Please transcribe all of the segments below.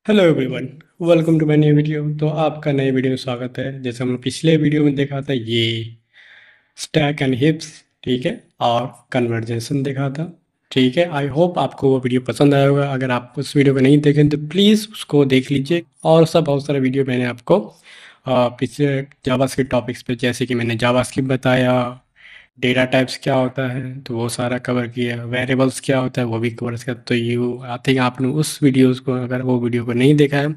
Hello everyone, welcome to my new video. तो आपका नए वीडियो में स्वागत है। जैसे हम लोग पिछले वीडियो में देखा था, ये स्टैक एंड हिप्स, ठीक है, और कन्वर्जेंसन देखा था। ठीक है, आई होप आपको वो वीडियो पसंद आया होगा। अगर आप उस वीडियो को नहीं देखें तो प्लीज़ उसको देख लीजिए। और सब बहुत सारे वीडियो मैंने आपको पिछले जावास्क्रिप्ट टॉपिक्स पे, जैसे कि मैंने जावास्क्रिप्ट बताया, डेटा टाइप्स क्या होता है तो वो सारा कवर किया, वेरिएबल्स क्या होता है वो भी कवर किया। तो यू आई थिंक आपने उस वीडियोस को, अगर वो वीडियो को नहीं देखा है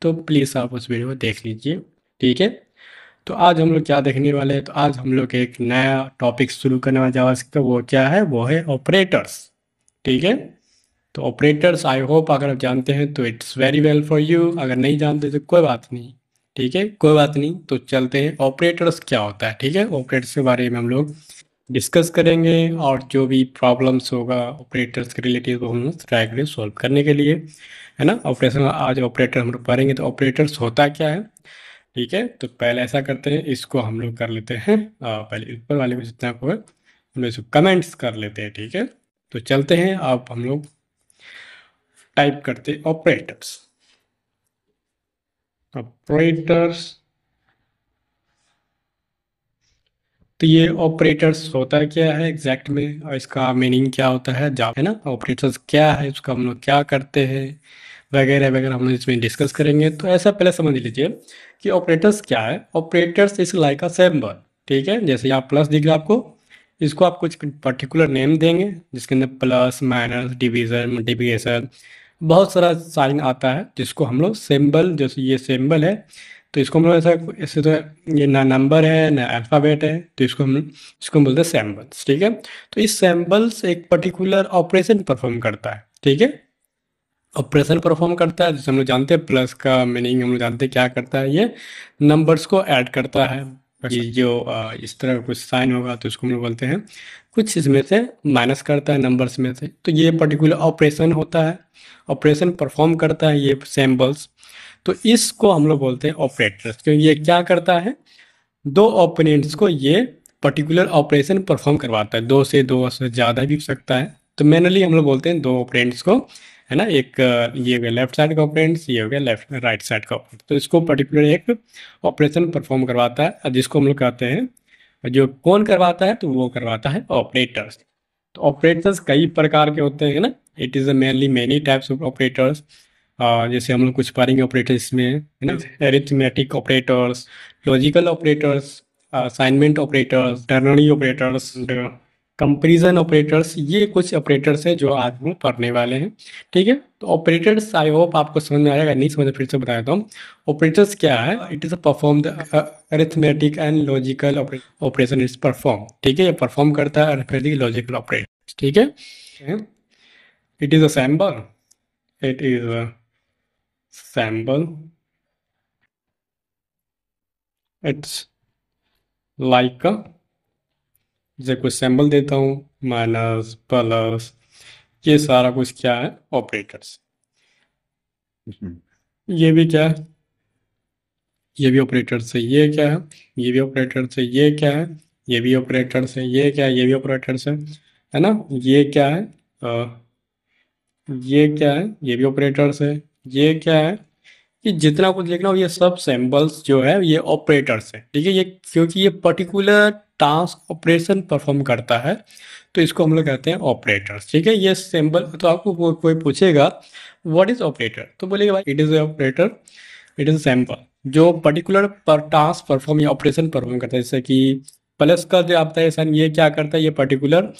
तो प्लीज़ आप उस वीडियो को देख लीजिए। ठीक है, तो आज हम लोग क्या देखने वाले हैं, तो आज हम लोग एक नया टॉपिक शुरू करने वाले जावास्क्रिप्ट का। वो क्या है, वो है ऑपरेटर्स। ठीक है, तो ऑपरेटर्स आई होप अगर आप जानते हैं तो it's very well for you, अगर नहीं जानते तो कोई बात नहीं। ठीक है, कोई बात नहीं, तो चलते हैं ऑपरेटर्स क्या होता है। ठीक है, ऑपरेटर्स के बारे में हम लोग डिस्कस करेंगे, और जो भी प्रॉब्लम्स होगा ऑपरेटर्स के रिलेटेड वो हम लोग ट्राई करेंगे सॉल्व करने के लिए, है ना। ऑपरेशन आज ऑपरेटर हम लोग पढ़ेंगे, तो ऑपरेटर्स होता क्या है। ठीक है, तो पहले ऐसा करते हैं, इसको हम लोग कर लेते हैं, पहले ऊपर वाले में जितना को है हम लोग इसको कमेंट्स कर लेते हैं। ठीक है, तो चलते हैं, अब हम लोग टाइप करते हैं ऑपरेटर्स। ऑपरेटर्स, तो ये ऑपरेटर्स होता है क्या है एग्जैक्ट में, और इसका मीनिंग क्या होता है, जा है ना। ऑपरेटर्स क्या है, उसका हम लोग क्या करते हैं, वगैरह वगैरह हम लोग इसमें डिस्कस करेंगे। तो ऐसा पहले समझ लीजिए कि ऑपरेटर्स क्या है। Operators is like a symbol. ठीक है, जैसे यहाँ प्लस दिख रहा है आपको, इसको आप कुछ पर्टिकुलर नेम देंगे, जिसके अंदर प्लस, माइनस, डिवीजन, मल्टीप्लिकेशन, बहुत सारा साइन आता है, जिसको हम लोग सिंबल, जैसे ये सिंबल है तो इसको हम लोग ऐसा, ऐसे तो ये ना नंबर है ना अल्फ़ाबेट है, तो इसको हम बोलते हैं सैम्बल्स। ठीक है, तो इस सैम्बल्स एक पर्टिकुलर ऑपरेशन परफॉर्म करता है। ठीक है, ऑपरेशन परफॉर्म करता है, जैसे हम लोग जानते हैं प्लस का मीनिंग हम लोग जानते हैं क्या करता है, ये नंबर्स को ऐड करता है। ये जो इस तरह का कुछ साइन होगा तो इसको हम लोग बोलते हैं, कुछ इसमें से माइनस करता है नंबर्स में से, तो ये पर्टिकुलर ऑपरेशन होता है, ऑपरेशन परफॉर्म करता है ये सैम्बल्स। तो इसको हम लोग बोलते हैं ऑपरेटर्स, क्योंकि ये क्या करता है, दो ओपोनेंट्स को ये पर्टिकुलर ऑपरेशन परफॉर्म करवाता है। दो से ज़्यादा भी हो सकता है, तो मेनली हम लोग बोलते हैं दो ऑपरेंट्स को, है ना। एक ये हो गया लेफ्ट साइड का ऑपरेंट्स, ये हो गया लेफ्ट राइट साइड का ऑपरेंट, तो इसको पर्टिकुलर एक ऑपरेशन परफॉर्म करवाता है, और जिसको हम लोग कहते हैं, जो कौन करवाता है तो वो करवाता है ऑपरेटर्स। तो ऑपरेटर्स कई प्रकार के होते हैं ना, it is mainly many types of operators. जैसे हम लोग कुछ पढ़ेंगे ऑपरेटर्स में, है ना, arithmetic operators, logical operators, assignment operators, ternary operators, comparison operators, ये कुछ ऑपरेटर्स हैं जो आज हम पढ़ने वाले हैं। ठीक है, तो ऑपरेटर्स आई होप आपको समझ में आएगा, नहीं समझ में फिर से बता देता हूँ। ऑपरेटर्स क्या है, it is a perform the arithmetic and logical operation is perform. ठीक है, ये परफॉर्म करता है अरिथमेटिक लॉजिकल ऑपरेटर। ठीक है, it is a sample, it is a sample, it's like अ, जैसे कुछ सैम्बल देता हूँ, माइनस, प्लस, ये सारा कुछ क्या है, ऑपरेटर्स। ये भी क्या है, ये भी ऑपरेटर्स है। ये क्या है, ये भी ऑपरेटर्स है। ये क्या है, ये भी ऑपरेटर्स है। ये क्या है, ये भी ऑपरेटर्स है ना। ये क्या है, ये क्या है, ये भी ऑपरेटर्स है। ये क्या है, ये जितना कुछ लिखना हो ये सब सिंबल्स जो है ये ऑपरेटर्स है। ठीक है, ये क्योंकि ये पर्टिकुलर टास्क ऑपरेशन परफॉर्म करता है, तो इसको हम लोग कहते हैं ऑपरेटर्स। ठीक है, ये सिंबल, तो आपको कोई पूछेगा व्हाट इज ऑपरेटर, तो बोलेगा भाई it is operator, it is sample जो पर्टिकुलर पर टास्क परफॉर्म या ऑपरेशन परफॉर्म करता है। जैसे कि प्लस का जो आता है सन, ये क्या करता है, ये पर्टिकुलर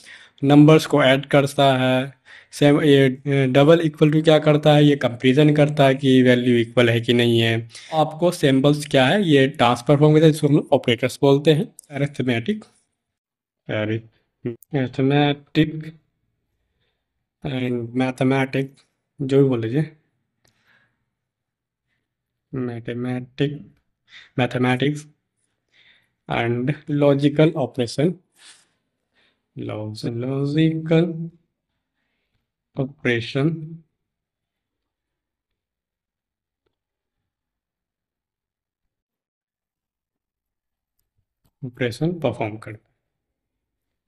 नंबर्स को ऐड करता है। सेम ये डबल इक्वल टू क्या करता है, ये कंपेरिजन करता है कि वैल्यू इक्वल है कि नहीं है। आपको सिंबल्स क्या है, ये टास्क परफॉर्म करता है, जिसको हम लोग ऑपरेटर्स बोलते हैं। अरिथमेटिक, अरिथमेटिक एंड मैथमेटिक, जो भी बोल लीजिए, mathematic, mathematics and logical operation, logical operation operation perform करते हैं।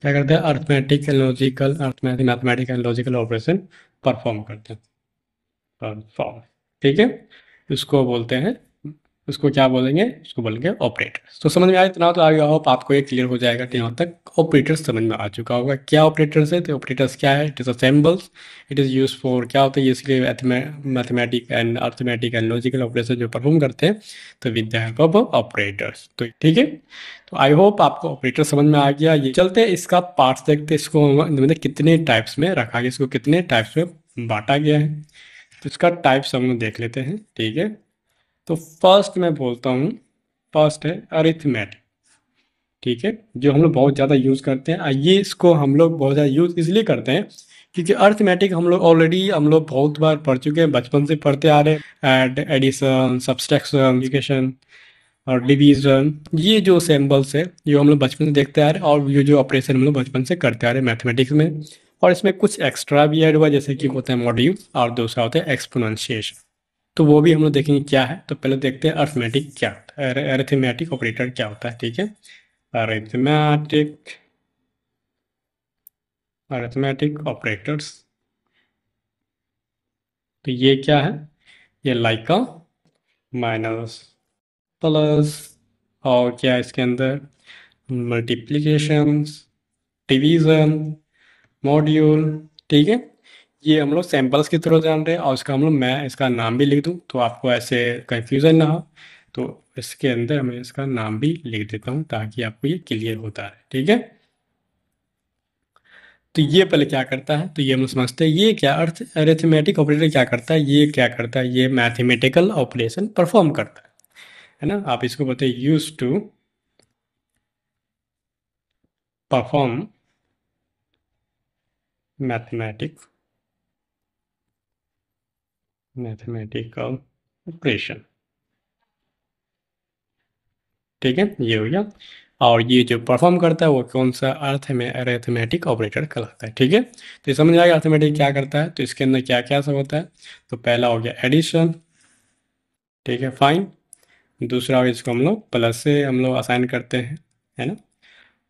क्या करते हैं, arithmetic and logical, arithmetic, mathematic and logical operation perform करते हैं, परफॉर्म। ठीक है, इसको बोलते हैं, उसको क्या बोलेंगे, उसको बोलेंगे ऑपरेटर्स। तो समझ में आया इतना, तो आगे होप आपको ये क्लियर हो जाएगा। यहाँ तक ऑपरेटर्स समझ में आ चुका होगा। क्या ऑपरेटर्स है, तो ऑपरेटर्स क्या है, it is assembles, it is use for, क्या होता है ये, इसलिए mathematic and arithmetic and logical operation जो परफॉर्म करते हैं, तो with the help of operators. तो ठीक है, तो आई होप आपको ऑपरेटर समझ में आ गया। ये चलते हैं इसका पार्ट्स देखते हैं, इसको मतलब कितने टाइप्स में रखा गया, इसको कितने टाइप्स में बांटा गया है। तो इसका टाइप्स हम लोग देख लेते हैं, ठीक है। तो फर्स्ट मैं बोलता हूँ, फर्स्ट है अरिथमेटिक, ठीक है, जो हम लोग बहुत ज़्यादा यूज़ करते हैं। ये इसको हम लोग बहुत ज़्यादा यूज़ इसलिए करते हैं क्योंकि अर्थमेटिक हम लोग बहुत बार पढ़ चुके हैं, बचपन से पढ़ते आ रहे हैं। ऐड, एडिशन, सब्सट्रैक्शन, मल्टीप्लिकेशन और डिवीजन, ये जो सिंबल्स है ये हम लोग बचपन से देखते आ रहे हैं, और ये जो ऑपरेशन हम लोग बचपन से करते आ रहे हैं मैथमेटिक्स में। और इसमें कुछ एक्स्ट्रा भी ऐड हुआ, जैसे कि होता है मॉड्यूल, और दूसरा होता है एक्सपोनेंशिएशन। तो वो भी हम लोग देखेंगे क्या है। तो पहले देखते हैं अर्थमेटिक क्या होता है, अरिथमेटिक ऑपरेटर क्या होता है, ठीक है। अरिथमेटिक, अरिथमेटिक ऑपरेटर्स, तो ये क्या है, ये लाइक अ, माइनस, प्लस, और क्या है इसके अंदर, मल्टीप्लिकेशंस, डिवीजन, मॉड्यूल, ठीक है। ये हम लोग सैम्पल्स की तरह जान रहे हैं, और इसका हम लोग, मैं इसका नाम भी लिख दूँ तो आपको ऐसे कंफ्यूजन ना हो, तो इसके अंदर मैं इसका नाम भी लिख देता हूँ ताकि आपको ये क्लियर होता है, ठीक है। तो ये पहले क्या करता है, तो ये हम समझते हैं ये क्या अर्थ, अरिथमेटिक ऑपरेटर क्या करता है, ये क्या करता है, ये मैथमेटिकल ऑपरेशन परफॉर्म करता है ना। आप इसको बोलते हैं use to perform mathematic, mathematical operation, ठीक है, ये हो गया। और ये जो परफॉर्म करता है वो कौन सा अर्थ में अरिथमेटिक ऑपरेटर कहलाता है, ठीक है। तो ये समझ में आएगा अरिथमेटिक क्या करता है। तो इसके अंदर क्या क्या सब होता है, तो पहला हो गया एडिशन, ठीक है, फाइन। दूसरा हो गया, इसको हम लोग प्लस से हम लोग असाइन करते हैं, है ना।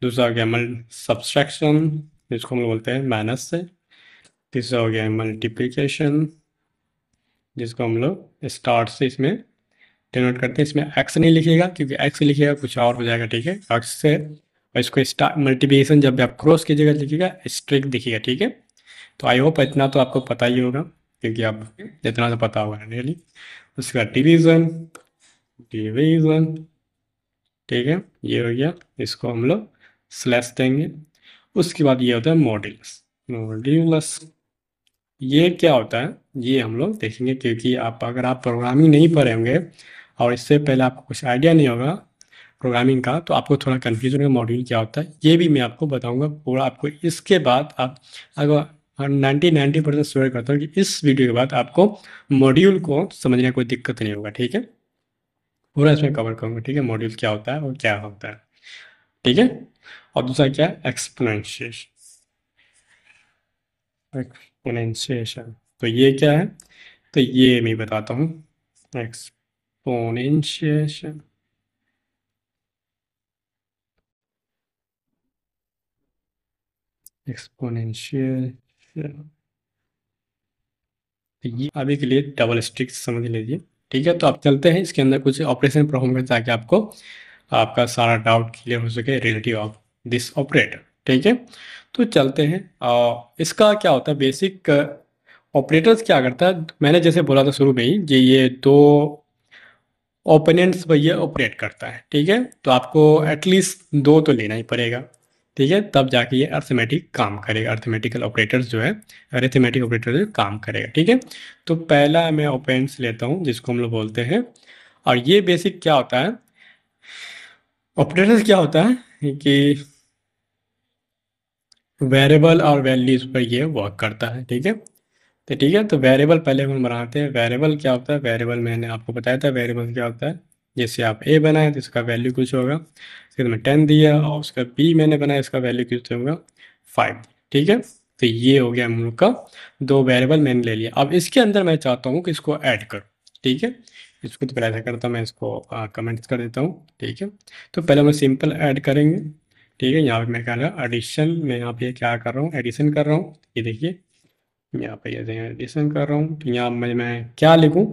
दूसरा हो गया सब्सट्रैक्शन, जिसको हम लोग बोलते हैं माइनस से। तीसरा हो गया मल्टीप्लिकेशन, जिसको हम लोग स्टार्ट से इसमें डिनोट करते हैं। इसमें एक्स नहीं लिखिएगा क्योंकि एक्स लिखिएगा कुछ और हो जाएगा, ठीक है, एक्स से। और इसको स्टार मल्टीप्लिकेशन जब भी आप क्रॉस कीजिएगा लिखिएगा स्ट्रिक दिखिएगा, ठीक है। तो आई होप इतना तो आपको पता ही होगा, क्योंकि आप इतना तो पता होगा रियली। उसके बाद डिवीज़न, डिवीज़न, ठीक है, ये हो गया, इसको हम लोग स्लैश देंगे। उसके बाद ये होता है मॉड्यूलस, मॉड्यूलस, ये क्या होता है ये हम लोग देखेंगे, क्योंकि आप अगर आप प्रोग्रामिंग नहीं पढ़े होंगे और इससे पहले आपको कुछ आइडिया नहीं होगा प्रोग्रामिंग का, तो आपको थोड़ा कन्फ्यूजन होगा मॉड्यूल क्या होता है, ये भी मैं आपको बताऊंगा पूरा आपको। इसके बाद आप अगर 90% श्योर करता हूँ कि इस वीडियो के बाद आपको मॉड्यूल को समझने में कोई दिक्कत नहीं होगा, ठीक है। पूरा इसमें कवर करूँगा, ठीक है, मॉड्यूल क्या होता है और क्या होता है, ठीक है। और दूसरा क्या है, एक्सपोनेंशिएशन, एक्सपोनेंशिएशन, तो ये क्या है, तो ये मैं बताता हूँ, एक्सपोनेंशिएशन, एक्सपोनेंशिएशन, तो ये अभी के लिए डबल स्टिक समझ लीजिए, ठीक है। तो आप चलते हैं इसके अंदर कुछ ऑपरेशन परफॉर्म करते ताकि आपको आपका सारा डाउट क्लियर हो सके रिलेटिव ऑफ दिस ऑपरेटर, ठीक है। तो चलते हैं, इसका क्या होता है बेसिक ऑपरेटर्स क्या करता है, मैंने जैसे बोला था शुरू में ही, ये दो ओपोनेंट्स पर ये ऑपरेट करता है, ठीक है। तो आपको एटलीस्ट दो तो लेना ही पड़ेगा, ठीक है, तब जाके ये अर्थमेटिक काम करेगा, अर्थमेटिकल ऑपरेटर्स जो है, अरिथमेटिक ऑपरेटर जो काम करेगा, ठीक है। तो पहला मैं ओपेंड्स लेता हूँ जिसको हम लोग बोलते हैं, और ये बेसिक क्या होता है, ऑपरेटर्स क्या होता है कि वेरिएबल और वैल्यूज पर ये वर्क करता है, ठीक है। तो ठीक है, तो वेरिएबल पहले हम बनाते हैं। वेरिएबल क्या होता है, वेरिएबल मैंने आपको बताया था वेरिएबल क्या होता है। जैसे आप ए बनाए तो इसका वैल्यू कुछ होगा, फिर मैं 10 दिया, और उसका बी मैंने बनाया इसका वैल्यू कुछ होगा 5, ठीक है। तो ये हो गया हम लोग का दो वेरिएबल मैंने ले लिया। अब इसके अंदर मैं चाहता हूँ कि इसको ऐड करूँ, ठीक है। इसको तो पहले ऐसा करता हूँ, मैं इसको कमेंट्स कर देता हूँ, ठीक है। तो पहले हम सिंपल ऐड करेंगे, ठीक है। यहाँ पे मैं कर रहा हूँ एडिशन, मैं यहाँ पे क्या कर रहा हूँ, एडिशन कर रहा हूँ, ये देखिए यहाँ पे जैसे एडिशन कर रहा हूँ तो यहाँ मैं क्या लिखूँ,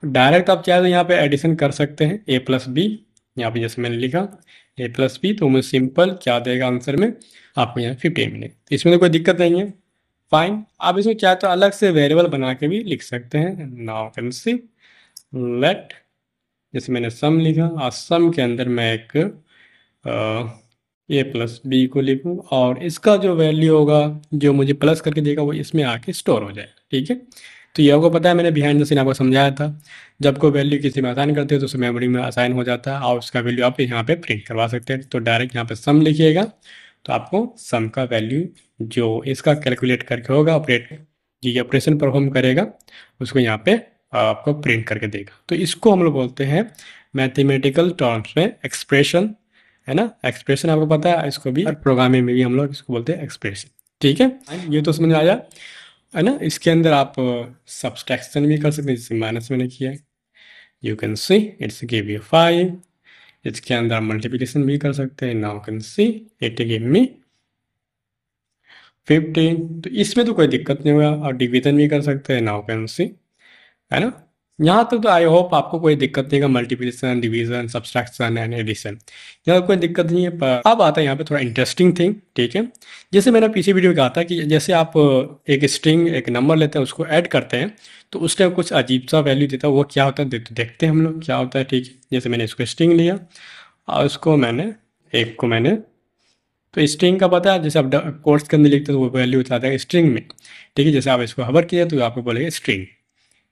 डायरेक्ट आप चाहे तो यहाँ पे एडिशन कर सकते हैं ए प्लस बी। यहाँ पे जैसे मैंने लिखा ए प्लस बी, तो मुझे सिंपल क्या देगा आंसर में आपको यहाँ 15 मिनट, इसमें तो कोई दिक्कत नहीं है, फाइन। आप इसमें चाहे तो अलग से वेरिएबल बना के भी लिख सकते हैं। नाउ कैन सी लेट, जैसे मैंने सम लिखा और सम के अंदर मैं एक ए प्लस बी को लिखूँ और इसका जो वैल्यू होगा जो मुझे प्लस करके देगा वो इसमें आके स्टोर हो जाए, ठीक है। तो ये आपको पता है, मैंने बिहाइंड द सीन आपको समझाया था, जब कोई वैल्यू किसी में असाइन करते हो तो उसे मेमोरी में असाइन हो जाता है और उसका वैल्यू आप यहाँ पे प्रिंट करवा सकते हैं। तो डायरेक्ट यहाँ पे सम लिखिएगा तो आपको सम का वैल्यू जो इसका कैलकुलेट करके होगा ऑपरेट, जी ऑपरेशन परफॉर्म करेगा, उसको यहाँ पे आपको प्रिंट करके देगा। तो इसको हम लोग बोलते हैं मैथमेटिकल टर्म्स में एक्सप्रेशन, है ना। एक्सप्रेशन आपको पता है, इसको भी प्रोग्रामिंग में भी हम लोग इसको बोलते हैं एक्सप्रेशन, ठीक है। ये तो समझ में आया, है ना। इसके अंदर आप सब्सट्रैक्शन भी कर सकते हैं, जैसे माइनस मैंने किया है, you can see it's give you 5। इसके अंदर मल्टीप्लिकेशन भी कर सकते हैं, now can see it give me 15। तो इसमें तो कोई दिक्कत नहीं होगा। और डिवीजन भी कर सकते हैं, नाउ कैन सी, है ना। यहाँ तक तो आई होप आपको कोई दिक्कत नहीं है, multiplication division subtraction and addition, यहाँ कोई दिक्कत नहीं है। पर अब आता है यहाँ पे थोड़ा इंटरेस्टिंग थिंग, ठीक है। जैसे मैंने पीछे वीडियो में कहा था कि जैसे आप एक स्ट्रिंग एक नंबर लेते हैं उसको ऐड करते हैं तो उस टाइम कुछ अजीब सा वैल्यू देता है, वो क्या होता है देखते हैं हम लोग क्या होता है, ठीक है। जैसे मैंने इसको स्ट्रिंग लिया और उसको मैंने एक को मैंने, तो स्ट्रिंग का पता है, जैसे आप कोर्स के अंदर लिखते हैं तो वो वैल्यू आता है स्ट्रिंग में, ठीक है। जैसे आप इसको हवर किया तो आपको बोलेगा स्ट्रिंग,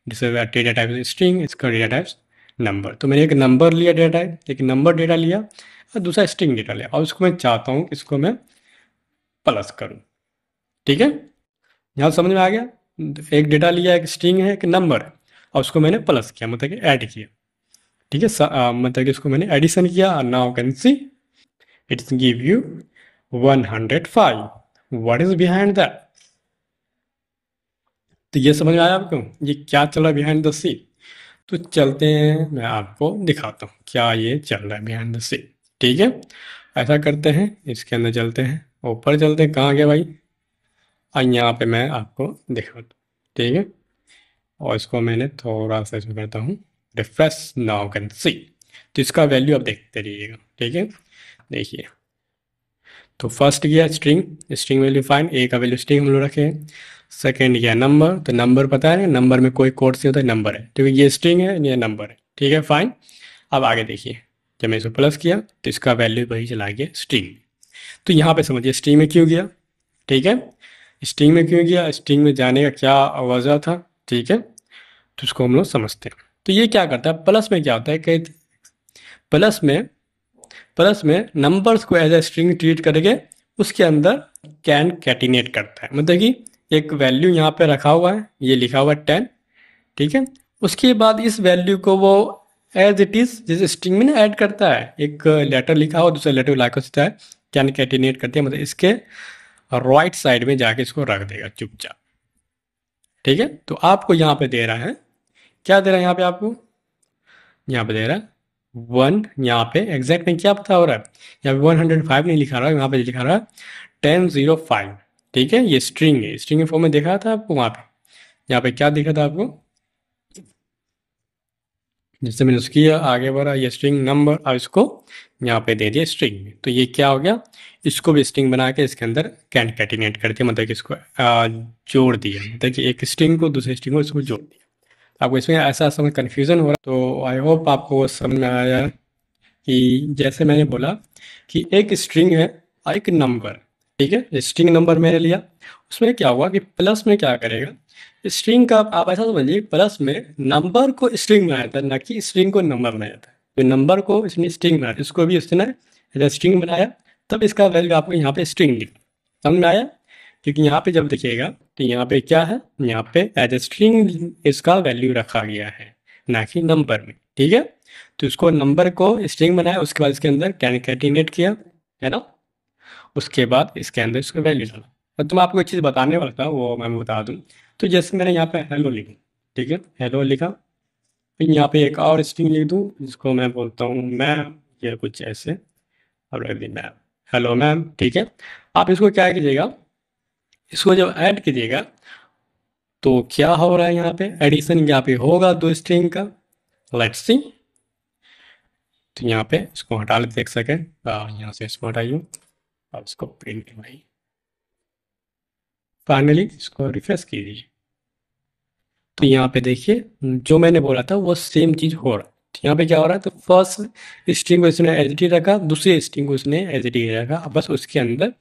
जैसे डेटा टाइप स्ट्रिंग, इसका डेटा टाइप्स नंबर। तो मैंने एक नंबर लिया डेटा टाइप, एक नंबर डेटा लिया और दूसरा स्ट्रिंग डेटा लिया और उसको मैं चाहता हूँ कि इसको मैं प्लस करूँ, ठीक है। यहाँ समझ में आ गया, एक डेटा लिया, एक स्ट्रिंग है एक नंबर है और उसको मैंने प्लस किया मतलब कि ऐड किया, ठीक है। मतलब कि इसको मैंने एडिशन किया। Now can see it's give you 105। What is behind that? तो ये समझ में आया आपको ये क्या चल रहा है बिहाइंड द सीन? तो चलते हैं, मैं आपको दिखाता हूँ क्या ये चल रहा है बिहाइंड द सीन, ठीक है। ऐसा करते हैं, इसके अंदर चलते हैं, ऊपर चलते हैं, कहाँ गया भाई, यहाँ पे मैं आपको दिखाता हूँ, ठीक है। और इसको मैंने थोड़ा सा इसमें करता हूँ रिफ्रेश, नाउ कैन सी। तो इसका वैल्यू आप देखते रहिएगा, ठीक है। देखिए, तो फर्स्ट गया स्ट्रिंग, स्ट्रिंग वैल्यू फाइन, ए का वैल्यू स्ट्रिंग हम लोग रखे हैं। सेकेंड गया नंबर, तो नंबर पता है नंबर में कोई कोड से होता है, नंबर है, तो ये स्ट्रिंग है ये नंबर है, ठीक है फाइन। अब आगे देखिए, जब मैं इसको प्लस किया तो इसका वैल्यू वही चला गया स्ट्रिंग। तो यहाँ पे समझिए स्ट्रिंग में क्यों गया, ठीक है। स्ट्रिंग में क्यों गया, स्ट्रिंग में जाने का क्या वजह था, ठीक है। तो उसको हम लोग समझते हैं। तो ये क्या करता है, प्लस में क्या होता है कि प्लस में, प्लस में नंबर्स को एज ए स्ट्रिंग ट्रीट करके उसके अंदर कैन कैटिनेट करता है, मतलब कि एक वैल्यू यहाँ पे रखा हुआ है, ये लिखा हुआ है 10, ठीक है। उसके बाद इस वैल्यू को वो एज इट इज जैसे स्ट्रिंग में ना ऐड करता है, एक लेटर लिखा हुआ दूसरा लेटर लाकर होता है, कैन कैटिनेट करते हैं, मतलब इसके राइट साइड में जाके इसको रख देगा चुपचाप, ठीक है। तो आपको यहाँ पे दे रहा है, क्या दे रहा है यहाँ पे आपको, यहाँ पे दे रहा है 1, यहाँ पे एग्जैक्ट में क्या पता हो रहा है, यहाँ पे 105 नहीं लिखा रहा है, यहाँ पे लिखा रहा है 1005, ठीक है। ये स्ट्रिंग है, स्ट्रिंग के फॉर्म में देखा था आपको वहाँ पे, यहाँ पे क्या दिखा था आपको, जिससे मैंने उसकी आगे बढ़ा ये स्ट्रिंग नंबर और इसको यहाँ पे दे दिया स्ट्रिंग में। तो ये क्या हो गया, इसको भी स्ट्रिंग बना के इसके अंदर कैनकैटिनेट करके मतलब कि इसको जोड़ दिया, मतलब कि एक स्ट्रिंग को दूसरे स्ट्रिंग को इसको जोड़ दिया। आपको इसमें ऐसा समझ कन्फ्यूजन हो रहा, तो आई होप आपको वो समझ में आया कि जैसे मैंने बोला कि एक स्ट्रिंग है और एक नंबर, ठीक है। स्ट्रिंग नंबर मैंने लिया, उसमें क्या हुआ कि प्लस में क्या करेगा, स्ट्रिंग का आप ऐसा समझिए प्लस में नंबर को स्ट्रिंग बनाया था, ना कि स्ट्रिंग को नंबर बनाया था। तो नंबर को इसने स्ट्रिंग बनाया, इसको भी उसने एज स्ट्रिंग बनाया, तब इसका वैल्यू आपको यहाँ पे स्ट्रिंग दिखा, समझ में आया। क्योंकि यहाँ पे जब देखिएगा तो यहाँ पे क्या है, यहाँ पे एज ए स्ट्रिंग इसका वैल्यू रखा गया है, ना कि नंबर में, ठीक है। तो इसको नंबर को स्ट्रिंग बनाया, उसके बाद इसके अंदर कैनकैटिनेट किया, है ना। उसके बाद इसके अंदर इसको वैल्यू डाला। और तो मैं आपको एक चीज़ बताने वाला था, वो मैं बता दूँ। तो जैसे मैंने यहाँ पे हेलो लिखा, ठीक है, हेलो लिखा, फिर यहाँ पे एक और स्ट्रिंग लिख दूँ जिसको मैं बोलता हूँ मैम, या कुछ ऐसे, अब रख दी मैम, हेलो मैम, ठीक है। आप इसको क्या कीजिएगा, इसको जब ऐड कीजिएगा तो क्या हो रहा है यहाँ पे, एडिशन यहाँ पे होगा दो स्ट्रिंग का। Let's see. तो यहाँ पे इसको हटा लेते एक सेकेंड, यहाँ से इसको हटाइए और इसको प्रिंट करवाइए। फाइनली इसको रिफ्रेश कीजिए। तो यहाँ पे देखिए जो मैंने बोला था वो सेम चीज हो रहा है। तो यहाँ पे क्या हो रहा है, तो फर्स्ट स्ट्रिंग को इसने एज इट रखा, दूसरी स्ट्रिंग को इसने एज इट रखा, बस उसके अंदर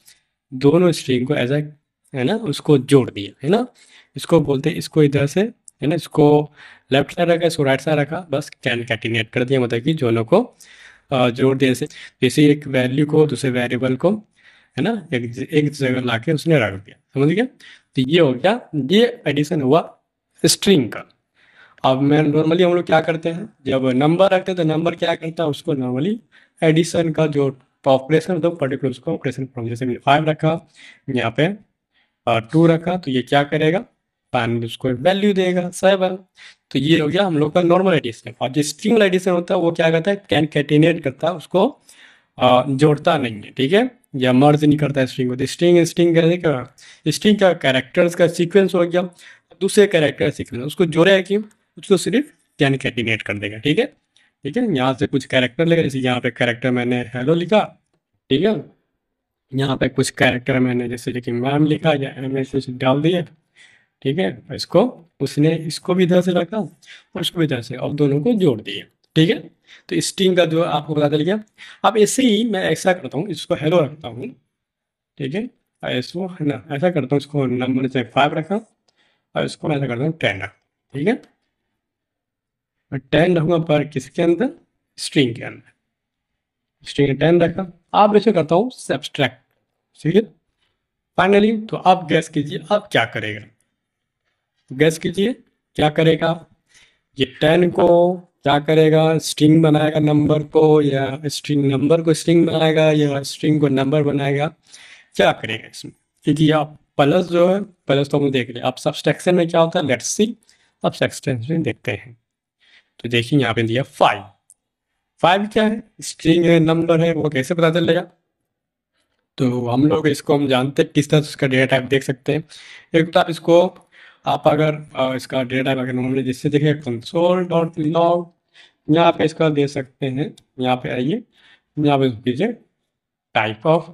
दोनों स्ट्रिंग को एज ए, है ना, उसको जोड़ दिया, है ना। इसको बोलते हैं, इसको इधर से, है ना, इसको लेफ्ट साइड रखा, इसको राइट साइड रखा, बस कैटिनेट कर दिया, मतलब कि दोनों को जोड़ दिया। जैसे जैसे एक वैल्यू को दूसरे वेरिएबल को, है ना, एक जगह लाके उसने रख दिया, समझ गया। तो ये हो गया, ये एडिशन हुआ स्ट्रिंग का। अब मैं नॉर्मली हम लोग क्या करते हैं, जब नंबर रखते हैं तो नंबर क्या करता है, उसको नॉर्मली एडिशन का जो ऑपरेशन होता है पर्टिकुलर उसको ऑपरेशन फ्रॉम, जैसे मैंने 5 रखा, यहाँ पे 2 रखा, तो ये क्या करेगा, फाइनली उसको वैल्यू देगा 7। तो ये हो गया हम लोग का नॉर्मल एडिशन। और जो स्ट्रिंग एडिशन होता है वो क्या करता है, कैनकेटिनेट करता है, उसको जोड़ता नहीं है, ठीक है, या मर्ज नहीं करता है स्ट्रिंग को। तो स्ट्रिंग स्ट्रिंग कैसे क्या, स्ट्रिंग का कैरेक्टर्स का सीक्वेंस हो गया, दूसरे कैरेक्टर सीक्वेंस उसको जोड़ेगा कि उसको सिर्फ कैनकेटिनेट कर देगा, ठीक है। ठीक है, यहाँ से कुछ कैरेक्टर लेगा, जैसे यहाँ पे कैरेक्टर मैंने हेलो लिखा, ठीक है, यहाँ पे कुछ कैरेक्टर मैंने जैसे कि मैम लिखा या एम एस कुछ डाल दिया, ठीक है, इसको उसने इसको भी इधर से रखा और उसको भी इधर से, और दोनों को जोड़ दिया, ठीक है। तो स्ट्रिंग का जो आपको पता चल गया। अब ऐसे ही मैं ऐसा करता हूँ, इसको हेलो रखता हूँ, ठीक है, और इसको है ना ऐसा करता हूँ, इसको नंबर से 5 रखा और इसको मैं ऐसा करता हूँ 10 रखा, ठीक है। और 10 रखूंगा पर किसके अंदर, स्ट्रिंग के अंदर, स्ट्रिंग 10 रखा। अब इसे करता हूँ सब्सट्रैक्ट, ठीक है। फाइनली तो आप गैस कीजिए अब क्या करेगा, गैस कीजिए क्या करेगा, ये 10 को क्या करेगा, स्ट्रिंग बनाएगा नंबर को, या स्ट्रिंग नंबर को स्ट्रिंग बनाएगा, या स्ट्रिंग को नंबर बनाएगा, क्या करेगा इसमें। क्योंकि आप प्लस जो है, प्लस तो हम देख लिया, अब सब्सट्रैक्शन में क्या होता है, लेट्स सी। अब सब्सट्रैक्शन देखते हैं। तो देखिए यहाँ पे दिया 5। 5 क्या है, स्ट्रिंग है, नंबर है, वो कैसे पता चलेगा। तो हम लोग इसको हम जानते हैं किस तरह से इसका डेटा टाइप देख सकते हैं। एक तो आप इसको, आप अगर इसका डेटा टाइप अगर नॉर्मली जिससे देखें कंसोल डॉट लॉग, यहाँ पे इसका दे सकते हैं, यहाँ पे आइए, यहाँ पे कीजिए टाइप ऑफ,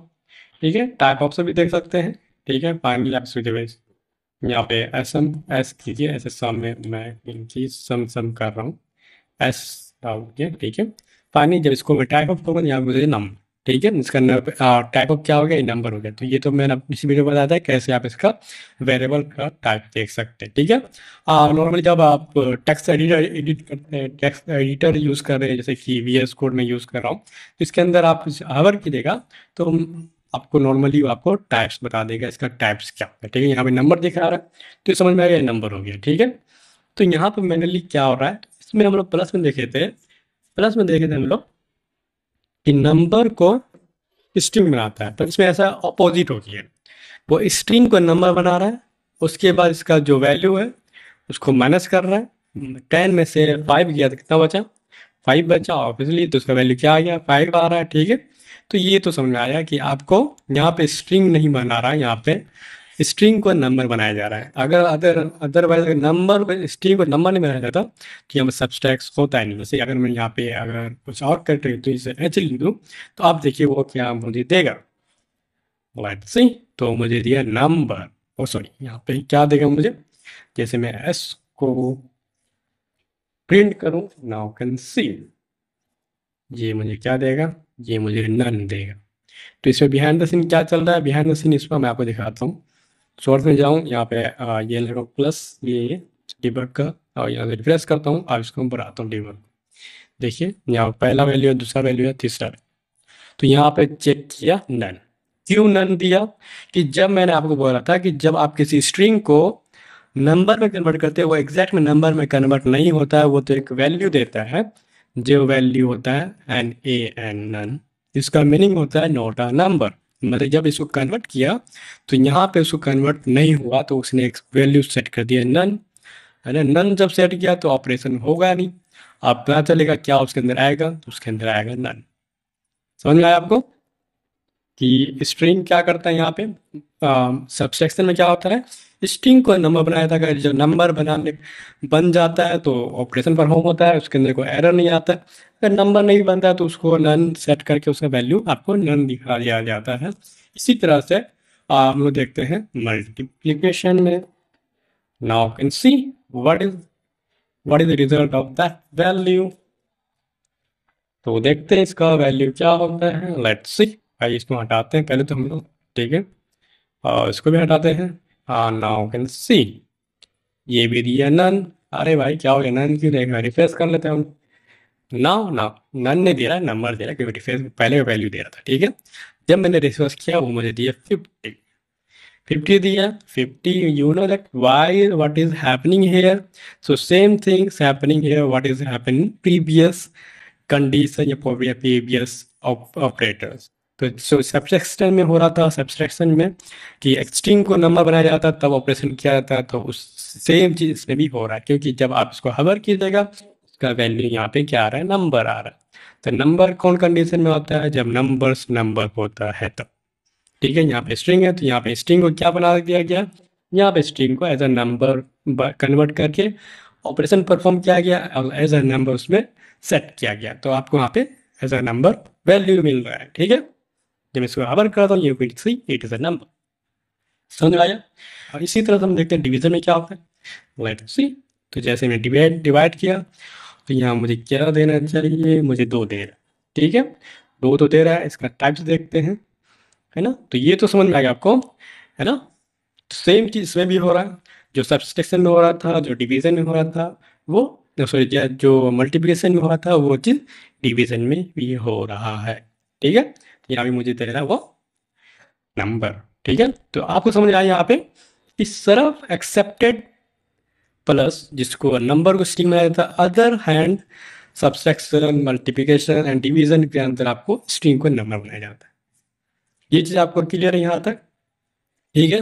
ठीक है, टाइप ऑफ से भी देख सकते हैं, ठीक है। फाइनली आप स्विच यहाँ पे एस एम एस कीजिए, ऐसे सम में मैं इनकी सम कर रहा हूँ, एस डाल के, ठीक है। फाइनली जब इसको मैं टाइप ऑफ करूँगा, यहाँ पे मुझे नंबर, ठीक है, इसका टाइप ऑफ क्या हो गया, ये नंबर हो गया। तो ये तो मैंने इसी वीडियो में बताया था कैसे आप इसका वेरिएबल का टाइप देख सकते हैं, ठीक है। नॉर्मली जब आप टेक्स्ट एडिटर एडिट करते हैं, टेक्स्ट एडिटर यूज़ कर रहे हैं, जैसे कि वी एस कोड में यूज़ कर रहा हूँ, तो इसके अंदर आप अवर कीजिएगा तो आपको नॉर्मली आपको टाइप्स बता देगा, इसका टाइप्स क्या होता है, ठीक है। यहाँ पे नंबर दिखा रहा है तो समझ में आ गया नंबर हो गया, ठीक है। तो यहाँ पे मैनुअली क्या हो रहा है, इसमें हम लोग प्लस में देखे थे, प्लस में देखे थे हम लोग कि नंबर को स्ट्रिंग बनाता है, पर इसमें ऐसा अपोजिट हो गया, वो स्ट्रिंग को नंबर बना रहा है, उसके बाद इसका जो वैल्यू है उसको माइनस कर रहा है। 10 में से 5 गया तो कितना बचा, 5 बचा, ऑब्वियसली तो उसका वैल्यू क्या आ गया, 5 आ रहा है, ठीक है। तो ये तो समझ में आया कि आपको यहाँ पे स्ट्रिंग नहीं बना रहा है, यहाँ पे स्ट्रिंग को नंबर बनाया जा रहा है। अगर अदरवाइज अगर नंबर स्ट्रिंग को नंबर नहीं बनाया जाता कि यहाँ सब्सट्रैक्ट होता ही नहीं। जैसे अगर मैं यहाँ पे अगर कुछ और कर रही तो इसे एच लिख दूँ, तो आप देखिए वो क्या मुझे देगा, लेट्स सी। तो मुझे दिया नंबर, ओ सॉरी, यहाँ पे क्या देगा मुझे, जैसे मैं एस को प्रिंट करूँ, नाउ कैन सी, ये मुझे क्या देगा, ये मुझे नन देगा। तो इसमें बिहाइंड द सीन क्या चल रहा है, बिहाइंड द सीन इसमें मैं आपको दिखाता हूँ। सोर्स में जाऊँ, यहाँ पे ये लगा प्लस, ये डिबग का, और यहाँ से रिफ्रेश करता हूँ और इसको बढ़ाता हूँ डिबग। देखिए यहाँ पहला वैल्यू है, दूसरा वैल्यू है, तीसरा वैल्यू। तो यहाँ पे चेक किया नन, क्यों नन दिया, कि जब मैंने आपको बोला था कि जब आप किसी स्ट्रिंग को नंबर में कन्वर्ट करते हैं, वो एग्जैक्ट में नंबर में कन्वर्ट नहीं होता है, वो तो एक वैल्यू देता है, जो वैल्यू होता है एन ए एन नन, इसका मीनिंग होता है नॉट अ नंबर। मतलब जब इसको कन्वर्ट किया तो यहाँ पे उसको कन्वर्ट नहीं हुआ, तो उसने एक वैल्यू सेट कर दिया नन, है ना। नन जब सेट किया तो ऑपरेशन होगा नहीं, आप पता चलेगा क्या उसके अंदर आएगा, तो उसके अंदर आएगा नन। समझ में आया आपको कि स्ट्रिंग क्या करता है, यहाँ पे सब्सट्रैक्शन में क्या होता है स्ट्रिंग को नंबर बनाया था, अगर जब नंबर बनाने बन जाता है तो ऑपरेशन परफॉर्म होता है, उसके अंदर कोई एरर नहीं आता है। अगर नंबर नहीं बनता है तो उसको नन सेट करके उसका वैल्यू आपको नन दिखा दिया जाता है। इसी तरह से हम लोग देखते हैं मल्टीप्लिकेशन में। Now can see what is the result of that value. तो देखते हैं इसका वैल्यू क्या होता है। Let's see. भाई इसको हटाते हैं पहले तो हम लोग, ठीक है, और इसको भी हटाते हैं। हाँ, नाउ कैन सी, ये भी दिया नन। अरे भाई क्या हो गया, नन क्यों देगा, रिफ्रेश कर लेते हैं हम। ना ना, नन नहीं दे रहा है, नंबर दे रहा है, क्योंकि रिफ्रेश पहले का वैल्यू दे रहा था, ठीक है। जब मैंने रिफ्रेश किया वो मुझे दिया 50। 50 दिया 50। You know that why what is happening here. So same things happening here what is happening previous condition या प्रीवियस ऑपरेटर्स। तो जो सब्ट्रैक्शन में हो रहा था, सब्ट्रैक्शन में कि स्ट्रिंग को नंबर बनाया जाता तब ऑपरेशन किया जाता है, तो उस सेम चीज इसमें भी हो रहा है, क्योंकि जब आप इसको हवर कीजिएगा उसका वैल्यू यहाँ पे क्या आ रहा है, नंबर आ रहा है। तो नंबर कौन कंडीशन में होता है, जब नंबर्स नंबर होता है तब, ठीक है। यहाँ पे स्ट्रिंग है तो यहाँ पे स्ट्रिंग को क्या बना दिया गया, यहाँ पे स्ट्रिंग को एज अ नंबर कन्वर्ट करके ऑपरेशन परफॉर्म किया गया और एज अ नंबर उसमें सेट किया गया, तो आपको यहाँ पे एज अ नंबर वैल्यू मिल रहा है, ठीक है। जब इसको हवर करता हूँ, you will see it is a number. समझ में आया। और इसी तरह से हम देखते हैं डिवीजन में क्या होता है। Let's see. तो जैसे मैंने डिवाइड डिवाइड किया तो यहाँ मुझे क्या देना चाहिए, मुझे 2 दे रहा है, ठीक है। 2 तो दे रहा है, इसका टाइप्स देखते हैं, है ना। तो ये तो समझ में आ गया आपको, है ना। सेम चीज इसमें भी हो रहा है, जो सब्सट्रैक्शन में हो रहा था, जो डिवीजन में हो रहा था, वो सॉरी, जो मल्टीप्लिकेशन में हो रहा था वो चीज डिवीजन में भी हो रहा है, ठीक है। तो यहाँ भी मुझे दे रहा है वो नंबर, ठीक है। तो आपको समझ आया यहाँ पे कि सिर्फ एक्सेप्टेड प्लस, जिसको नंबर को स्ट्रिंग में आया था, other hand subtraction multiplication and division के अंदर आपको स्ट्रिंग को नंबर बनाया जाता है। ये चीज आपको क्लियर है यहाँ तक, ठीक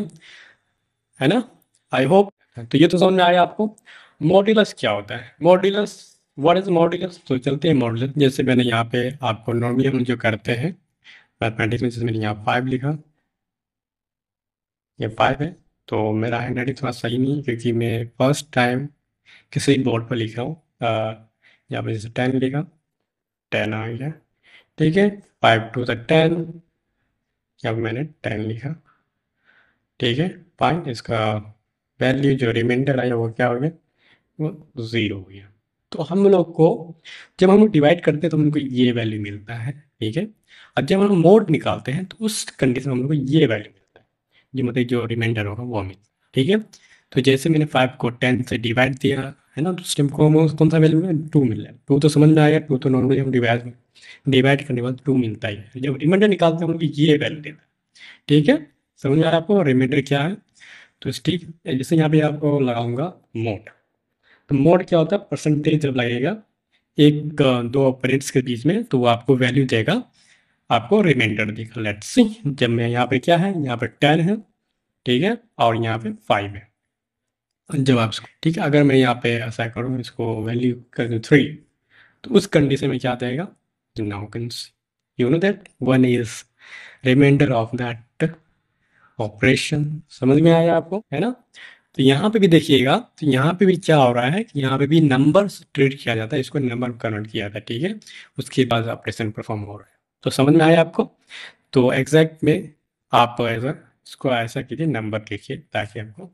है ना। I hope. तो ये तो समझ में आया आपको। मॉड्यूलस क्या होता है, मॉड्यूलस, व्हाट इज मॉड्यूलस। तो चलते हैं मॉड्यूलस। जैसे मैंने यहाँ पे आपको नॉर्मली हम जो करते हैं मैथमेटिक्स में, जैसे मैंने यहाँ 5 लिखा, ये 5 है। तो मेरा हैंड राइटिंग थोड़ा सही नहीं है क्योंकि मैं फर्स्ट टाइम किसी बोर्ड पर लिखा हूँ। यहाँ पे जैसे 10 लिखा, 10 आ गया, ठीक है। 5 टू द 10, अब मैंने 10 लिखा, ठीक है। फाइन। इसका वैल्यू जो रिमाइंडर आया वो क्या हो गया, वो 0 हो गया। तो हम लोग को जब हम लोग डिवाइड करते हैं तो हमको ये वैल्यू मिलता है, ठीक है। और जब हम मोड निकालते हैं तो उस कंडीशन में हम लोग को ये वैल्यू मिलता है, ये मतलब जो रिमाइंडर होगा वो मिलता है, ठीक है। तो जैसे मैंने 5 को 10 से डिवाइड दिया, है ना, तो उस टाइम को हमें कौन सा वैल्यू मिला, 2 मिल रहा है। 2 तो समझ में आएगा, 2 तो नॉर्मली हम डिवाइड करने के बाद 2 मिलता ही है। जब रिमाइंडर निकालते हैं हम लोग ये वैल्यू देता है, ठीक है। समझ में आया आपको रिमाइंडर क्या है। तो ठीक, जैसे यहाँ पे आपको लगाऊंगा मोड। तो मोड क्या होता है, परसेंटेज जब लगेगा एक दो ऑपरेंड्स के बीच में तो वो आपको वैल्यू देगा, आपको रिमाइंडर देगा। Let's see. जब मैं यहाँ पे क्या है, यहाँ पे 10 है, ठीक है, और यहाँ पे 5 है। जब आप ठीक है, अगर मैं यहाँ पे ऐसा करूँ, इसको वैल्यू कर दूँ 3, तो उस कंडीशन में क्या देगा, now can you know that 1 is reminder of that operation. समझ में आया आपको, है ना। तो यहाँ पे भी देखिएगा, तो यहाँ पे भी क्या हो रहा है कि यहाँ पे भी नंबर ट्रीट किया जाता है, इसको नंबर कन्वर्ट किया जाता है, ठीक है। उसके बाद ऑपरेशन परफॉर्म हो रहा है। तो समझ में आया आपको। तो एग्जैक्ट में आप ऐसा इसको ऐसा कीजिए, नंबर लिखिए ताकि आपको